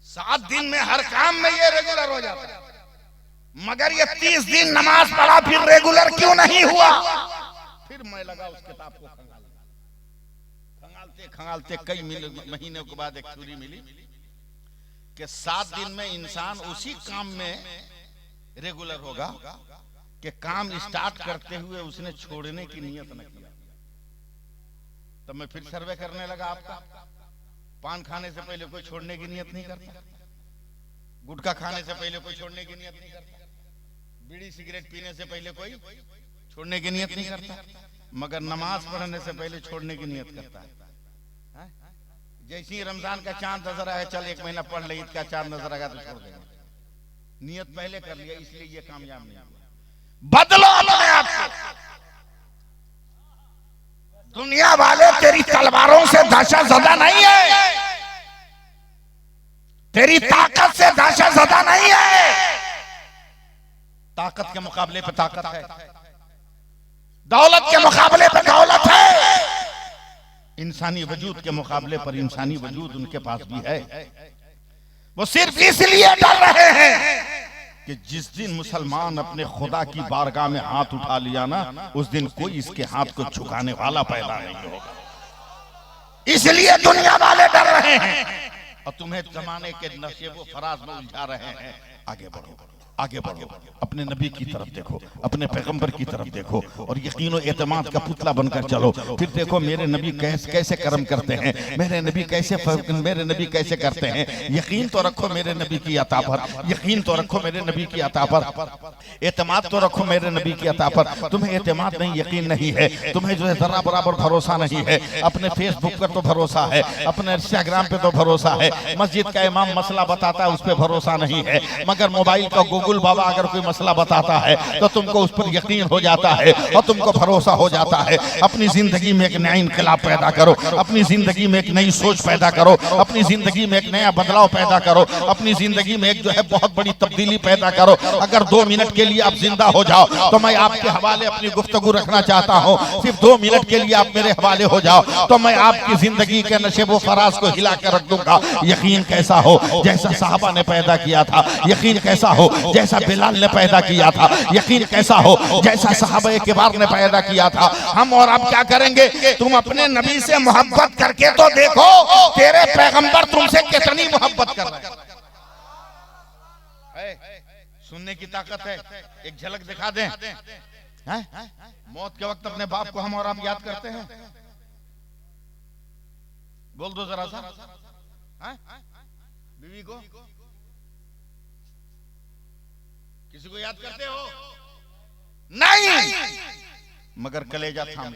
7 दिन में हर काम में ये रेगुलर हो जाता है, मगर ये 30 दिन नमाज पढ़ा फिर रेगुलर क्यों नहीं हुआ? फिर मैं लगा उस किताब को खंगालते खंगालते कई महीनों के बाद एक थ्योरी मिली कि 7 दिन में इंसान उसी काम में रेगुलर होगा कि काम स्टार्ट करते हुए उसने छोड़ने की नियत न किया। तब मैं फिर सर्वे करने लगा आपका। पान खाने से पहले कोई छोड़ने की नियत नहीं करता, गुटखा खाने से पहले कोई छोड़ने की नियत नहीं करता, बीड़ी सिगरेट पीने से पहले कोई छोड़ने की नियत नहीं करता, मगर नमाज पढ़ने से पहले छोड़ने की नियत करता है। जैसे ही रमजान का चांद नजर आया, चल 1 महीना पढ़ ले, ईद का चांद नजर आएगा तो छोड़ देंगे। नियत पहले कर लिया, इसलिए ये कामयाब नहीं हुआ। बदलो अपने आप को। दुनिया वाले तेरी तलवारों से दहशत ज़दा नहीं है, तेरी ताकत से दहशत ज़दा नहीं है। ताकत के मुकाबले पे ताकत है, दौलत के मुकाबले पे दौलत है, इंसानी वजूद के मुकाबले पर इंसानी वजूद उनके पास भी है। वो सिर्फ इसलिए डर रहे हैं कि जिस दिन मुसलमान अपने खुदा की बारगाह में हाथ उठा लिया ना, उस दिन कोई इसके हाथ को झुकाने वाला पैदा नहीं होगा। इसलिए दुनिया वाले डर रहे हैं और तुम्हें जमाने के नशे वो फराज में उलझा रहे हैं। आगे बढ़ो, आगे बढ़ो, अपने नबी की तरफ देखो, अपने पैगंबर की तरफ देखो और यकीन और एतमाद का पुतला बनकर चलो। फिर देखो मेरे नबी कैसे कर्म करते हैं, मेरे नबी कैसे करते हैं। यकीन तो रखो मेरे नबी की अता पर, यकीन तो रखो मेरे नबी की अता पर, एतमाद तो रखो मेरे नबी की अता पर। तुम्हें एतमाद नहीं, यकीन नहीं है, तुम्हें जो है जरा बराबर भरोसा नहीं है। अपने फेसबुक पर तो भरोसा है, अपने इंस्टाग्राम पे तो भरोसा है, मस्जिद का इमाम मसला बताता है उस पर भरोसा नहीं है, मगर मोबाइल का गूगल बाबा अगर कोई मसला बताता है तो तुमको उस पर यकीन हो जाता है और तुमको भरोसा हो जाता है। अपनी जिंदगी में एक नया इनकलाब पैदा करो, अपनी जिंदगी में एक नई सोच पैदा करो, अपनी जिंदगी में एक नया बदलाव पैदा करो, अपनी जिंदगी में एक जो है बहुत बड़ी तब्दीली पैदा करो। अगर 2 मिनट के लिए आप जिंदा हो जाओ तो मैं आपके हवाले अपनी गुफ्तगू रखना चाहता हूँ। सिर्फ 2 मिनट के लिए आप मेरे हवाले हो जाओ तो मैं आपकी जिंदगी के नशेबो फराज को हिला कर रख दूंगा। यकीन कैसा हो जैसा साहबा ने पैदा किया था, यकीन कैसा हो जैसा बिलाल ने पैदा किया था, यकीन कैसा हो जैसा सहाबा किबार ने पैदा किया था। हम और आप क्या करेंगे? तुम अपने नबी से मोहब्बत करके तो देखो तेरे पैगंबर तुमसे कितनी मोहब्बत कर रहे हैं। सुनने की ताकत है, एक झलक दिखा दें। मौत के वक्त अपने बाप को हम और आप याद करते हैं? बोल दो जरा सा। बीवी को, किसी को याद करते हो? नहीं, मगर कलेजा थाम।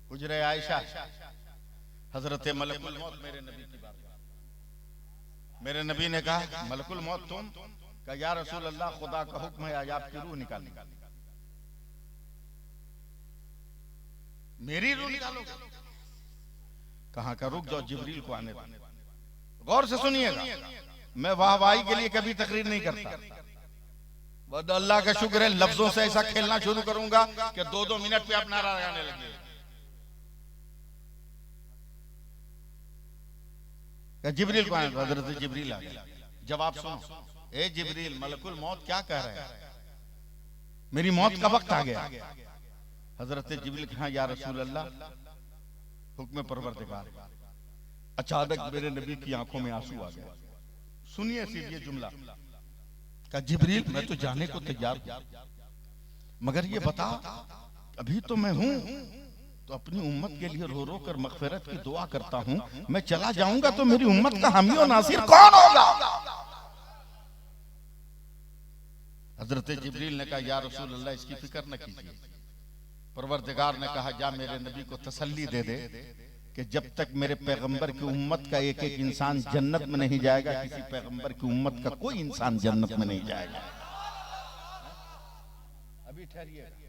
हुजरे आयशा, हजरत मलकुल मौत मेरे नबी की बात। मेरे नबी ने कहा मलकुल मौत तुम? कहा या रसूल अल्लाह खुदा का हुक्म है आज आपकी रूह निकालनी। मेरी रूह निकालोगे? कहां का? रुक जाओ, जिब्रील को आने दो। गौर से सुनिएगा, मैं वाहवाही के लिए कभी तकरीर नहीं करता। अल्लाह का शुक्र है लफ्जों से ऐसा खेलना शुरू करूंगा कि 2-2 मिनट पे आप नारा लगाने लगे। जिब्रील को आने दो। हजरत जिब्रील आ गया। जवाब सुनो। ए जिब्रील, मलकुल मौत क्या कह रहे हैं? मेरी मौत का वक्त आ गया। हजरत जिब्रील कहा या रसूल अल्लाह हुक्म परवरदिगार। अचानक मेरे नबी की आंखों में आंसू आ गए। सुनिए सिर्फ ये जुमला। कहा जिब्रील मैं तो जाने को तैयार हूं, मगर ये बता अभी तो मैं हूं तो अपनी उम्मत के लिए रो रो कर मगफिरत की दुआ करता हूं। मैं चला जाऊंगा तो मेरी उम्मत का हामी और नासिर कौन होगा? हजरत जिब्रील ने कहा या रसूल अल्लाह इसकी फिक्र न कीजिए। परवरदिगार ने कहा जा मेरे नबी को तसल्ली दे दे कि जब तक मेरे पैगंबर की उम्मत का एक एक इंसान जन्नत में नहीं जाएगा, किसी पैगंबर की उम्मत का कोई इंसान जन्नत में नहीं जाएगा। अभी ठहरिएगा,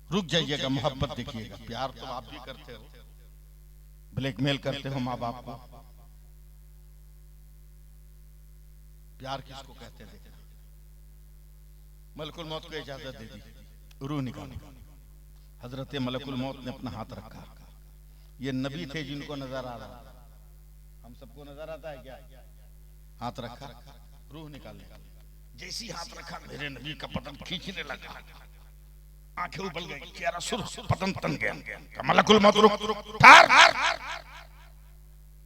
रुक जाइएगा, मोहब्बत देखिएगा। प्यार तो आप भी करते हो, ब्लैकमेल करते हो माँ बाप को। प्यार किसको कहते देखना। मलकुल मौत को इजाजत दे दी, रूह निकालो। हजरत मलकुल मौत ने अपना हाथ रखा। ये नबी थे जिनको नजर आ रहा, हम सबको नजर आता है क्या? हाथ रखा, रूह निकालने। जैसी हाथ रखा मेरे नबी का बदन खींचने लगा, आंखें उबल गई, चेहरा सुर्ख, बदन तन गया। मलकुल मौत रुक, ठहर।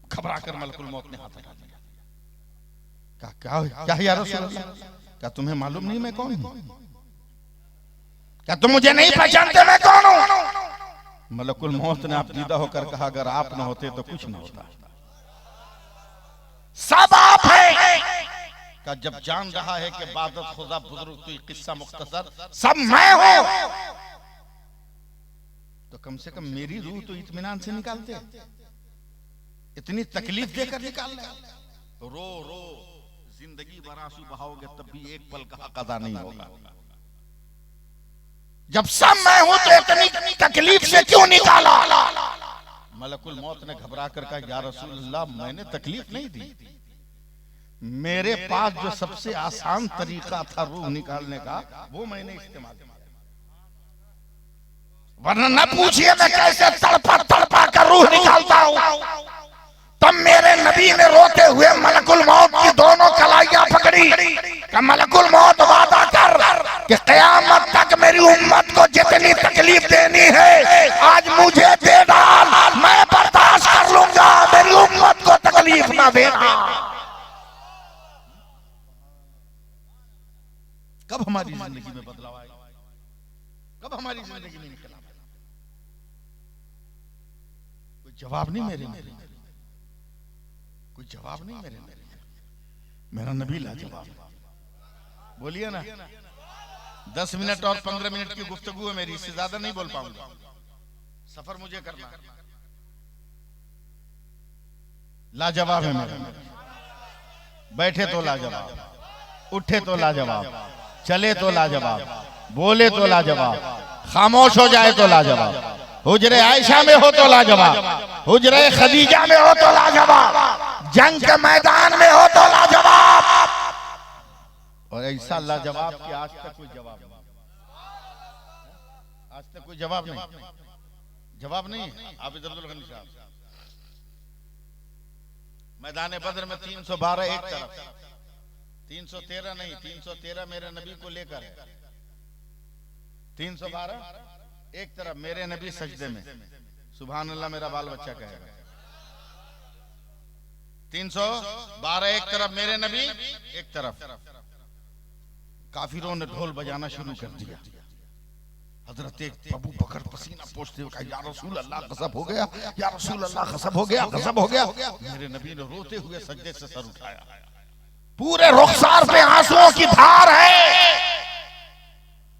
घबरा कर मलकुल मौत ने हाथ हटा दिया। क्या या रसूल अल्लाह, क्या तुम्हें मालूम नहीं मैं कौन हूं? क्या तुम मुझे नहीं पहचानते मैं कौन हूं? मलकुल मौत ने आप दीदा होकर कहा अगर आप न होते तो कुछ न होता। सब आप हैं। का जब जान रहा है कि बादत खुदा बुजुर्ग तो किस्सा मुख्तसर सब मैं हूं, तो कम से कम मेरी रूह तो इत्मीनान से निकालते। इतनी तकलीफ देकर निकाल ले। रो रो जिंदगी भर आंसू बहाओगे तब भी एक पल का कदा नहीं होगा। जब सब मैं हूं तो इतनी तकलीफ से क्यों निकाला? मलकुल मौत ने घबरा कर कहा या रसूल अल्लाह मैंने तकलीफ नहीं दी, मेरे पास जो सबसे आसान तरीका था रूह निकालने का वो मैंने इस्तेमाल किया। वरना न पूछिए मैं कैसे तड़पा तड़पा कर रूह निकालता हूं। तब मेरे नबी नबी ने रोते हुए मलकुल मौत की दोनों कलाइयां पकड़ी कि मलकुल मौत वादा कर कि क़यामत तक मेरी उम्मत को जितनी तकलीफ देनी है आज मुझे दे डाल, मैं बर्दाश्त कर लूंगा, मेरी उम्मत को तकलीफ ना देना। कब हमारी जिंदगी में बदलाव आएगा? कब हमारी जिंदगी में इनकलाब? कोई जवाब नहीं मेरे मेरे कोई जवाब नहीं मेरे मेरा नबी लाजवाब। बोलिए ना, 10 मिनट और 15 मिनट की गुफ्तगू है मेरी, इससे ज्यादा नहीं बोल पाऊंगा। सफर मुझे करना। लाजवाब है मेरा, बैठे तो लाजवाब, उठे तो लाजवाब, चले तो लाजवाब, बोले तो लाजवाब, खामोश हो जाए तो लाजवाब, हुजरे आयशा में हो तो लाजवाब, हुजरे खदीजा में हो तो लाजवाब, जंग के मैदान में हो तो लाजवाब, और ऐसा लाजवाब कि आज तक कोई जवाब नहीं, आज तक कोई जवाब नहीं, जवाब नहीं। हाफिज अब्दुल गनी साहब, मैदान बद्र में 312 एक तरफ, 313 नहीं, 313 मेरे नबी को लेकर है, 312 एक तरफ मेरे नबी सजदे में, सुभान अल्लाह मेरा बाल बच्चा कहेगा। 312 एक तरफ मेरे नबी एक तरफ। काफिरों ने ढोल बजाना शुरू कर दिया। हजरत अबू बकर पसीना पोंछते हुए कहा, या रसूल अल्लाह गज़ब हो गया, या रसूल अल्लाह गज़ब हो गया, गज़ब हो गया। मेरे नबी ने रोते हुए सजदे से सर उठाया, पूरे रुखसार पे आंसुओं की धार है।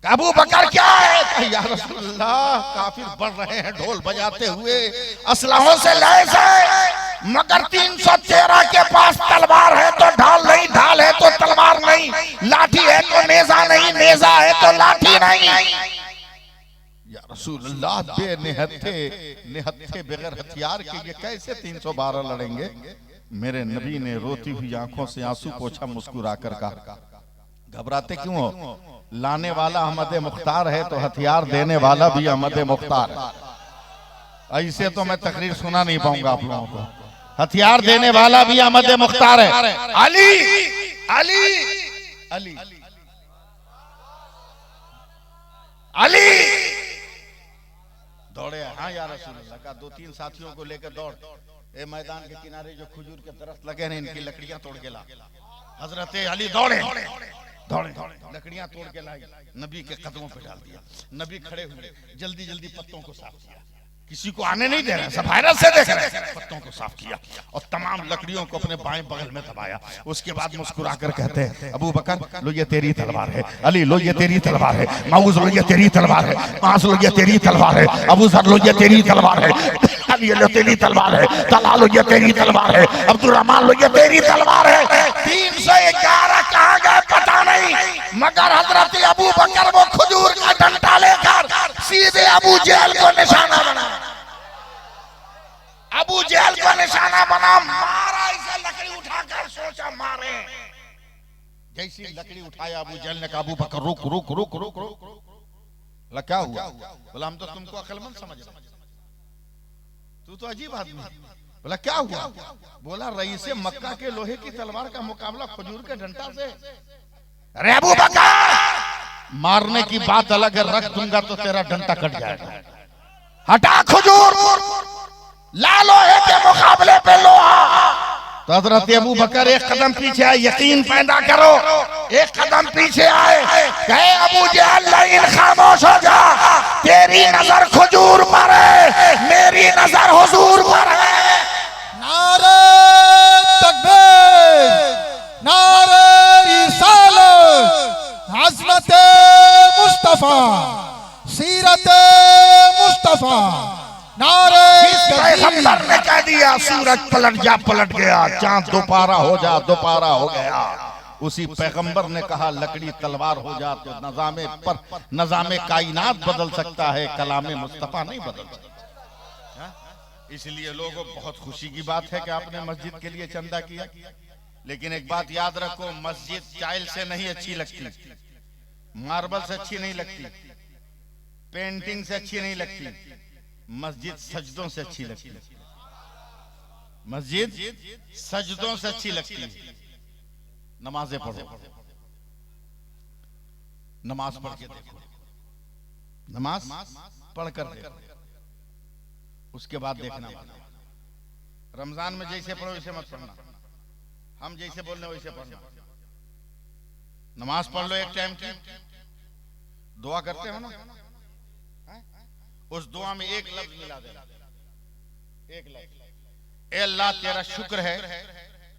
अबू बकर क्या है? या रसूल अल्लाह काफिर बढ़ रहे हैं ढोल बजाते हुए, असलहों से लैस है, मगर 313 के पास तलवार है तो ढाल नहीं, ढाल है तो तलवार नहीं, लाठी है तो नेजा नहीं, नेजा है तो लाठी नहीं। या रसूल अल्लाह बेनिहत्थे बगैर हथियार के ये कैसे 312 लड़ेंगे? मेरे नबी ने रोती हुई आंखों से आंसू पोंछा, मुस्कुरा कर कहा, घबराते क्यों हो? लाने वाला अहमद मुख्तार है तो हथियार देने वाला भी अहमद मुख्तार है। ऐसे तो मैं तकरीर सुना नहीं पाऊंगा आप लोगों को। हथियार देने वाला भी अहमद मुख्तार है। अली अली अली अली दौड़े। हाँ या रसूल अल्लाह का 2-3 साथियों को लेकर दौड़, ए मैदान के किनारे जो खजूर के दरख्त लगे हैं इनकी लकड़ियां तोड़ के ला। हजरत अली दौड़े दौड़े लकड़ियां तोड़ के लाई, नबी के कदमों पे डाल दिया। नबी खड़े हुए, जल्दी जल्दी पत्तों को साफ किया, किसी को आने नहीं दे रहे, सब हैरत से देख रहे हैं। पत्तों को साफ किया और तमाम लकड़ियों को अपने बाएं बगल में दबाया। उसके बाद मुस्कुरा कर कहते हैं, अबू बकर लो ये तेरी तलवार है, अली लो ये तेरी तलवार है, माऊज लो ये तेरी तलवार है, मास लो ये तेरी तलवार है, अबू जर लो ये तेरी तलवार है, अली लो तेरी तलवार है, तला लो ये तेरी तलवार है, अब्दुल रहमान लो ये तेरी तलवार है। 311 कहाँ गए पता नहीं, मगर हजरत अबू बकर वो खजूर का डंडा लेकर सीधे अबू जहल को निशाना बना, अबू जहल को निशाना बना, मारा इसे। लकड़ी उठाकर सोचा मारे, जैसी लकड़ी उठाया अबू जहल ने कहा, अबू बकर रुक रुक रुक रुक रुक। बोला क्या हुआ? बोला हम तो तुमको अक्लमंद समझ रहे, तू तो अजीब आदमी। बोला क्या हुआ? बोला रईस मक्का के लोहे की तलवार का मुकाबला खजूर के डंडा से। अरे अबू बकर मारने की बात अलग है, रख दूंगा तो तेरा डंडा कट जाएगा। हटा खजूर, ला लोहे के मुकाबले पे लोहा। तो हजरत अबू बकर एक कदम पीछे आए, यकीन पैदा करो, एक कदम पीछे आए, कहे अबू जहल लाइन खामोश हो जा, तेरी नजर खजूर पर है, मेरी नजर हुजूर पर है। नारे तकबीर, नारे रिसालत, अज़मत मुस्तफा, सीरत मुस्तफा, नारे पैगंबर ने कह दिया सूरज पलट जा, पलट गया, चांद दोबारा हो जा, दोबारा हो गया। उसी पैगंबर ने कहा लकड़ी तलवार हो जा तो नज़ामे कायनात बदल सकता है, कलामे मुस्तफा नहीं बदल सकता। इसलिए लोगों बहुत खुशी की बात है कि आपने मस्जिद के लिए चंदा किया, लेकिन एक बात याद रखो, मस्जिद टाइल से नहीं अच्छी लगती, मार्बल से अच्छी नहीं लगती, पेंटिंग से अच्छी नहीं लगती, मस्जिद सजदों से अच्छी लगती है। मस्जिद सजदों से अच्छी लगती है। नमाजें पढ़ो, नमाज पढ़ के देखो, नमाज पढ़ कर देखो, उसके बाद देखना। रमजान में जैसे पढ़ो वैसे मत पढ़ना, हम जैसे बोल रहे वैसे पढ़ना। नमाज पढ़ लो एक टाइम की, दुआ करते हो ना, उस दुआ में एक लफ्ज मिला देना, एक लफ्ज, ए अल्लाह तेरा शुक्र है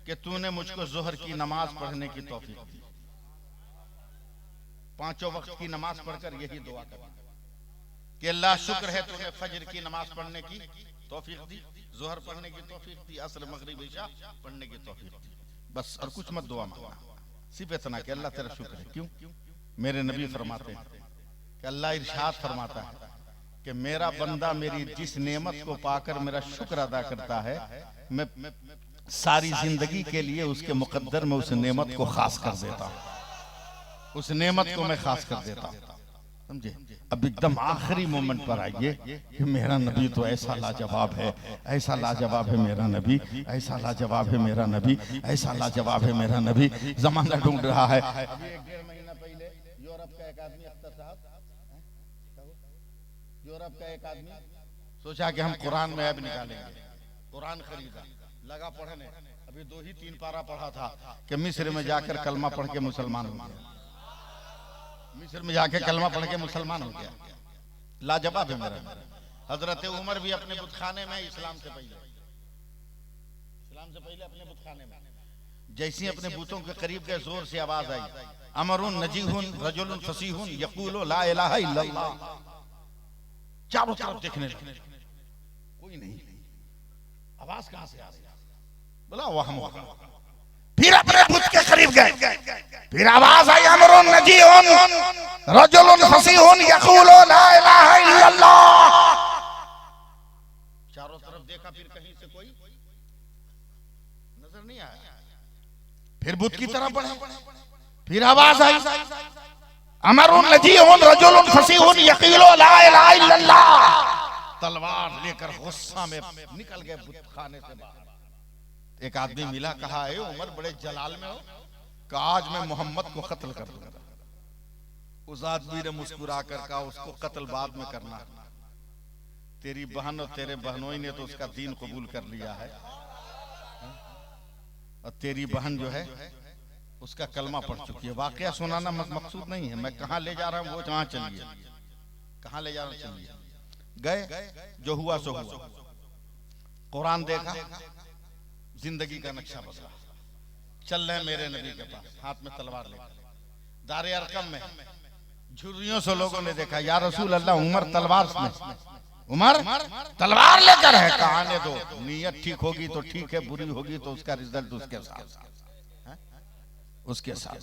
कि तूने मुझको जोहर की नमाज पढ़ने की तौफीक दी। 5 वक्त की नमाज पढ़कर यही दुआ करना कि अल्लाह शुक्र है तूने फजर की नमाज पढ़ने की तौफीक दी, जोहर पढ़ने की तौफीक दी, असर मगरिब इशा पढ़ने की तौफीक दी। बस और कुछ मत दुआ मांगना, सिर्फ इतना कि अल्लाह तेरा शुक्र है। क्यों? मेरे नबी फरमाते हैं कि अल्लाह इरशाद फरमाता है कि मेरा बंदा मेरी जिस नेमत को पाकर मेरा शुक्र अदा करता है, मैं सारी जिंदगी के लिए उसके मुकद्दर में उस नेमत को खास कर देता हूं, उस नेमत को मैं खास कर देता हूं। समझे? अब एकदम आखिरी मोमेंट पर आइए कि मेरा नबी तो ऐसा लाजवाब है, ऐसा लाजवाब है मेरा नबी, ऐसा लाजवाब है मेरा नबी, ऐसा लाजवाब है मेरा नबी। जमाना ढूंढ रहा है। अभी 1-1.5 महीना पहले यूरोप का एक आदमी, अख्तर साहब, यूरोप का एक आदमी सोचा कि हम कुरान में ऐब निकालेंगे, कुरान खरीदा, लगा पढ़ने। अभी 2 ही 3 पारा पढ़ा था कि मिस्र में जाकर कलमा पढ़ के मुसलमान हो गया, मिस्र में जाके कलमा पढ़ के मुसलमान हो गया। लाजवाब है मेरा। हजरत उमर भी अपने बुतखाने में इस्लाम से पहले अपने बुतखाने में जैसी अपने बूतों के करीब गए, जोर से आवाज आई, अमरुन नजीहुन रजुलुन फसीहुन यकूलु ला इलाहा इल्लल्लाह। चारों तरफ देखने लगे, कोई नहीं, आवाज कहां से आ रही है? बोला वहां। फिर अपने बुत के करीब गए, फिर आवाज आई, अमरुन नजीहुन रजुलुन फसीहुन यकूलु ला इलाहा इल्लल्लाह। चारों तरफ देखा, फिर कहीं से कोई नजर नहीं आया। फिर बुत की तरफ बढ़े, फिर आवाज आई, अमरुन नजीहुन रजुलुन फसीहुन यकूलु ला इलाहा इल्लल्लाह। तलवार लेकर गुस्सा में निकल गए बुत खाने से बाहर। एक आदमी मिला, कहा है उमर बड़े जलाल में हो, कहा आज मैं मोहम्मद को कत्ल कर दूंगा। उस आदमी ने मुस्कुरा कर कहा उसको कत्ल बाद में करना, तेरी बहन और तेरे बहनोई ने तो उसका दीन कबूल कर लिया है, और तेरी बहन जो है उसका कलमा पढ़ चुकी है। वाकया सुनाना मकसूद नहीं है, मैं कहां ले जा रहा हूं वो जहां चलिए, कहां ले जा रहा हूं चलिए। गए, जो हुआ सो हुआ। कुरान देखा, जिंदगी का नक्शा बदला। चल रहे मेरे नबी के पास, हाथ में तलवार लेकर। दारे अरकम में झुर्रियों से लोगों ने देखा, या रसूल अल्लाह, उमर तलवार में, उमर तलवार लेकर है। कहाने दो, नीयत ठीक होगी तो ठीक है, बुरी होगी तो उसका रिजल्ट उसके साथ, उसके साथ।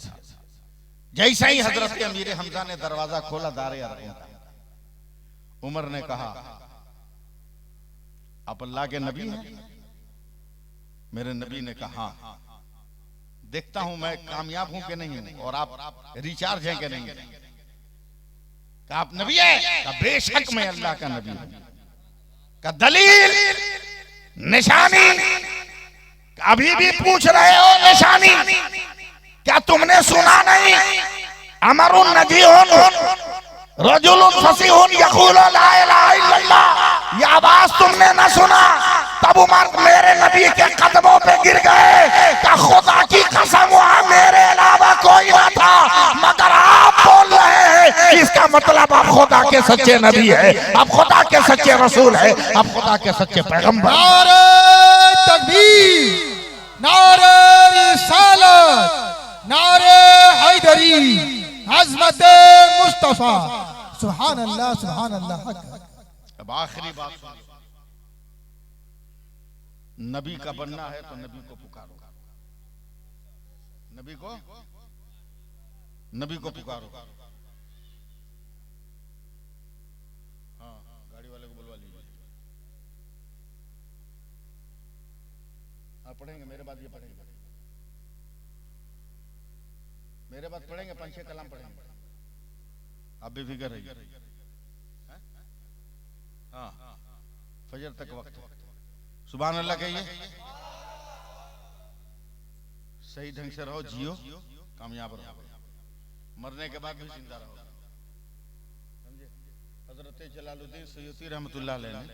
जैसे ही हजरत अमीर हमजा ने दरवाजा खोला दारे अरकम का, उमर ने कहा आप अल्लाह के नबी हैं? मेरे नबी ने कहा देखता हूं मैं कामयाब हूं कि नहीं हूं, और आप रिचार्ज हैं कि नहीं। कहा आप नबी हैं? कहा बेशक मैं अल्लाह का नबी हूं। कहा दलील, निशानी? अभी भी पूछ रहे हो निशानी? क्या तुमने सुना नहीं? अमरुन नजीहुन रजुलुन फसीहुन यकूलु ला इलाहा इल्लल्लाह। ये आवाज तुमने न सुना? तब उमर मेरे नबी के कदमों पे गिर गए। क्या खुदा की कसम वहां मेरे अलावा कोई ना था, मगर आप बोल रहे हैं, इसका मतलब आप खुदा के सच्चे नबी है, आप खुदा के सच्चे रसूल है, आप खुदा के सच्चे पैगंबर। नारे तकबीर, नारे रिसालत, नारे हैदरी, अज़मत मुस्तफा। सुभान अल्लाह, सुभान अल्लाह। अब आखिरी बात सुनो, नबी का बनना है तो नबी को पुकारो, नबी को पुकारो। हाँ, गाड़ी वाले को बुलवा लीजिए। हाँ पढ़ेंगे, मेरे बाद ये पढ़ेंगे, मेरे बाद पढ़ेंगे, 5-6 कलाम पढ़ेंगे। आप बेफिक्र रहिए। हाँ, फजर तक वक्त है। सुभान अल्लाह कहिए। सही ढंग से रहो, जियो, कामयाब रहो, मरने के बाद भी जिंदा रहो। समझे? हजरत जलालुद्दीन सयूती रहमतुल्लाह अलैह ने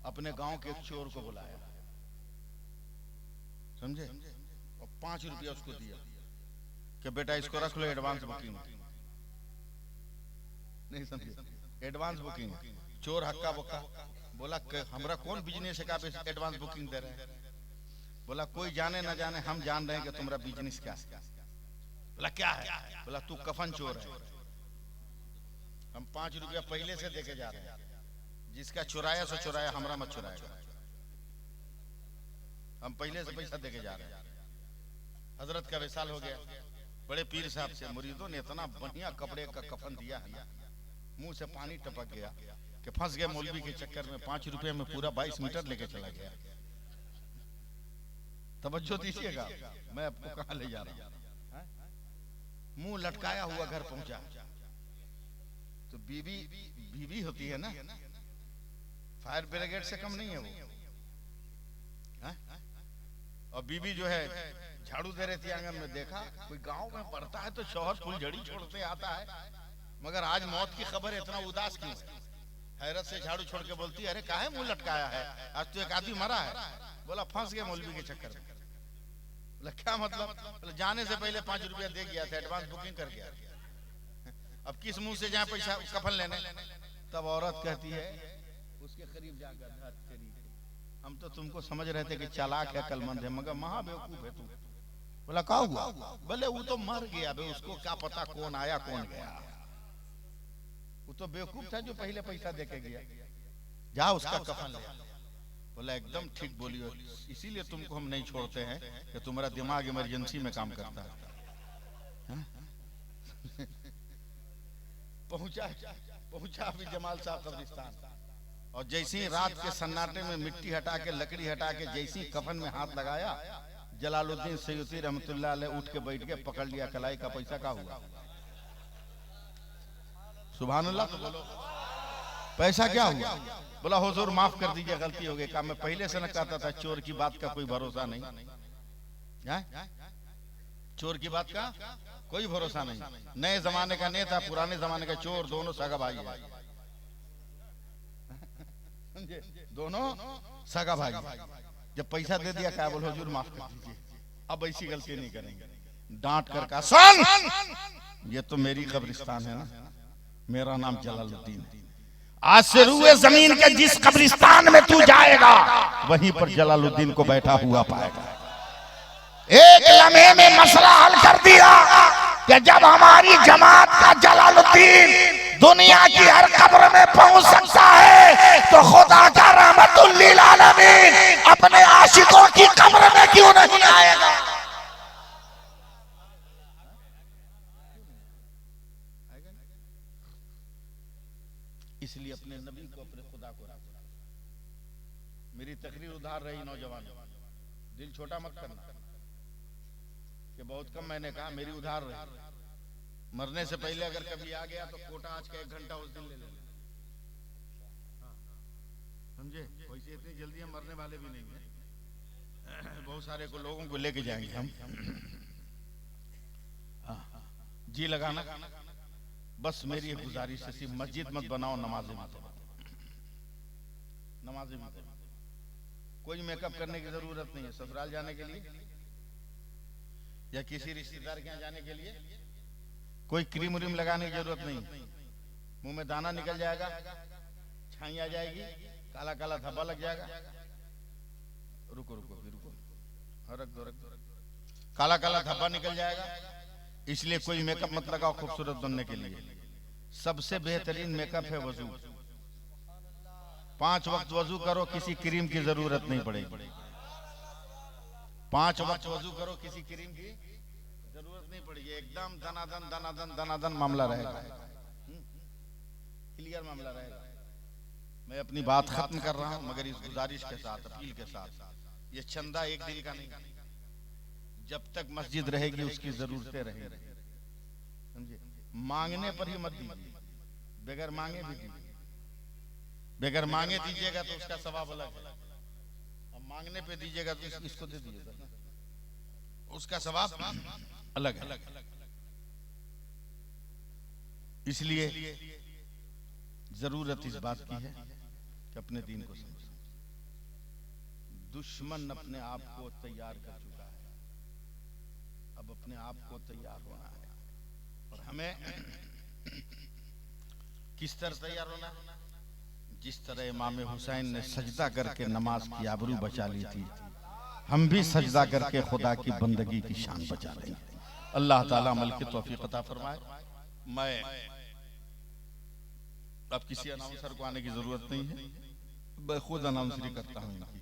अपने गांव के एक चोर को बुलाया, समझे, और 5 रुपया उसको दिया कि बेटा इसको रख लो, एडवांस बुकिंग। नहीं समझे? Advance booking. चोर हक्का बक्का बोला कि हमरा कौन बिजनेस है का एडवांस बुकिंग दे रहे हैं? बोला कोई जाने ना जाने, हम जान रहे हैं कि तुम्हारा बिजनेस क्या है। बोला क्या है? बोला तू कफन चोर है। हम 5 रुपया पहले से देके जा रहे हैं, जिसका चुराया सो चुराया, हमरा मत चुराएगा। हम पहले से पैसा देके जा रहे हैं। हजरत का विशाल हो गया। बड़े पीर साहब से मुरीदों ने इतना बढ़िया कपड़े का कफन दिया है ना, मुंह से पानी टपक गया कि फंस गए मौलवी के चक्कर में। 5 रुपए में पूरा 22 मीटर लेके चला गया। तवज्जो दीजिएगा, मैं आपको कहां ले जा रहा हूं। मुंह लटकाया हुआ घर पहुंचा तो बीवी होती है ना, फायर ब्रिगेड से कम नहीं है वो। और बीवी जो है झाड़ू दे रही थी आंगन में, देखा कोई गांव में पड़ता है तो शौहर फुलझड़ी छोड़ते आता है, मगर आज मौत की खबर है, इतना उदास क्यों? हैरत से झाड़ू छोड़ के बोलती है, अरे काहे मुंह लटकाया है, आज तो एक आदमी मरा है। बोला फंस गए मौलवी के चक्कर में। बोला क्या मतलब? बोला जाने से पहले 5 रुपया दे गया था, एडवांस बुकिंग कर गया। अब किस मुंह से जाए पैसा कफन लेने? तब औरत कहती है उसके करीब जाकर, हम तो तुमको समझ रहे थे कि चालाक है, कलमंद है, मगर महा बेवकूफ है तू। बोला क्या हुआ? बोले वो तो मर गया बे, उसको क्या पता कौन आया कौन गया। वो तो बेवकूफ था जो पहले पैसा देके गया, जा उसका कफन ले। बोला एकदम ठीक बोली हो, इसीलिए तुमको हम नहीं छोड़ते हैं कि तुम्हारा दिमाग इमरजेंसी में काम करता है। पहुंचा अभी जमाल साहब कब्रिस्तान, और जैसे ही रात के सन्नाटे में मिट्टी हटा के लकड़ी हटा के जैसे ही कफन में हाथ लगाया, जलालुद्दीन सयूती रहमतुल्लाह अलैह उठ के बैठ के पकड़ लिया, कलाई का पैसा का हुआ? सुभान अल्लाह तो बोलो, पैसा क्या हुआ? बोला हुजूर माफ कर दीजिए, गलती हो गई। कहा मैं पहले से न कहता था चोर की बात का कोई भरोसा नहीं है? चोर की बात का कोई भरोसा नहीं। नए जमाने का नेता, पुराने जमाने का चोर, दोनों सगा भाई है, दोनों सगा भाई। जब पैसा दे दिया, क्या बोलो हुजूर माफ कर दीजिए, अब ऐसी गलती नहीं करेंगे। डांट कर कहा सुन, ये तो मेरी कब्रिस्तान है ना, मेरा नाम जलालुद्दीन। आज से रूए जमीन के जिस कब्रिस्तान में तू जाएगा, वहीं पर जलालुद्दीन को बैठा हुआ पाएगा। एक लम्हे में मसला हल कर दिया कि जब हमारी जमात का जलालुद्दीन दुनिया की हर कब्र में पहुंच सकता है, तो खुदा का रहमतुल लिल आलमीन अपने आशिकों की कब्र में क्यों नहीं आएगा? इसलिए अपने नबी को, अपने खुदा को राज़ी। मेरी तकरीर उधार रही नौजवान, दिल छोटा मत करना कि बहुत कम मैंने कहा, मेरी उधार रही। मरने से पहले अगर कभी आ गया तो कोटा आज का 1 घंटा उस दिन ले लेना, समझे? वैसे इतनी जल्दी हम मरने वाले भी नहीं है, बहुत सारे को लोगों को लेके जाएंगे हम। जी लगाना, बस मेरी एक गुजारिश है, सिर्फ मस्जिद मत बनाओ, नमाज़ें मत बनाओ। कोई मेकअप करने की जरूरत नहीं है ससुराल जाने के लिए या किसी रिश्तेदार के यहाँ जाने के लिए। कोई क्रीम व्रीम लगाने की जरूरत नहीं। मुंह में दाना निकल जाएगा, छाई आ जाएगी, काला काला धब्बा लग जाएगा। रुको रुको रुको, रख दो, काला काला धब्बा निकल जाएगा। इसलिए कोई मेकअप मत लगाओ खूबसूरत बनने के लिए। सबसे बेहतरीन मेकअप है वजू। 5 वक्त वजू करो, किसी क्रीम की जरूरत नहीं पड़ेगी। 5 वक्त वजू करो, किसी क्रीम की जरूरत नहीं पड़ेगी। एकदम दनादन दनादन दनादन मामला रहेगा, क्लियर मामला रहेगा। मैं अपनी बात खत्म कर रहा हूं, मगर इस गुजारिश के साथ, अपील के साथ, ये चंदा एक दिन का नहीं, जब तक मस्जिद रहेगी उसकी जरूरतें रहेंगी, समझे? मांगने पर ही मत दीजिए, बगैर मांगे भी दीजिए। बगैर मांगे दीजिएगा तो उसका सवाब अलग है, और मांगने पे दीजिएगा तो इसको दे दीजिएगा, उसका सवाब अलग है। इसलिए जरूरत इस बात की है कि अपने दीन को समझें। दुश्मन अपने आप को तैयार कर चुका है, अब अपने आप को तैयार होना है। और हमें किस तरह तैयार होना है? जिस तरह इमाम हुसैन ने सजदा करके नमाज की आबरू बचा ली थी, हम भी सजदा करके खुदा की बंदगी की शान बचा लेंगे। अल्लाह ताला अमल की तौफीक अता फरमाए। मैं अब किसी अनाउंसर को आने की जरूरत नहीं है, मैं खुद अनाउंसरी करता हूँ इनकी।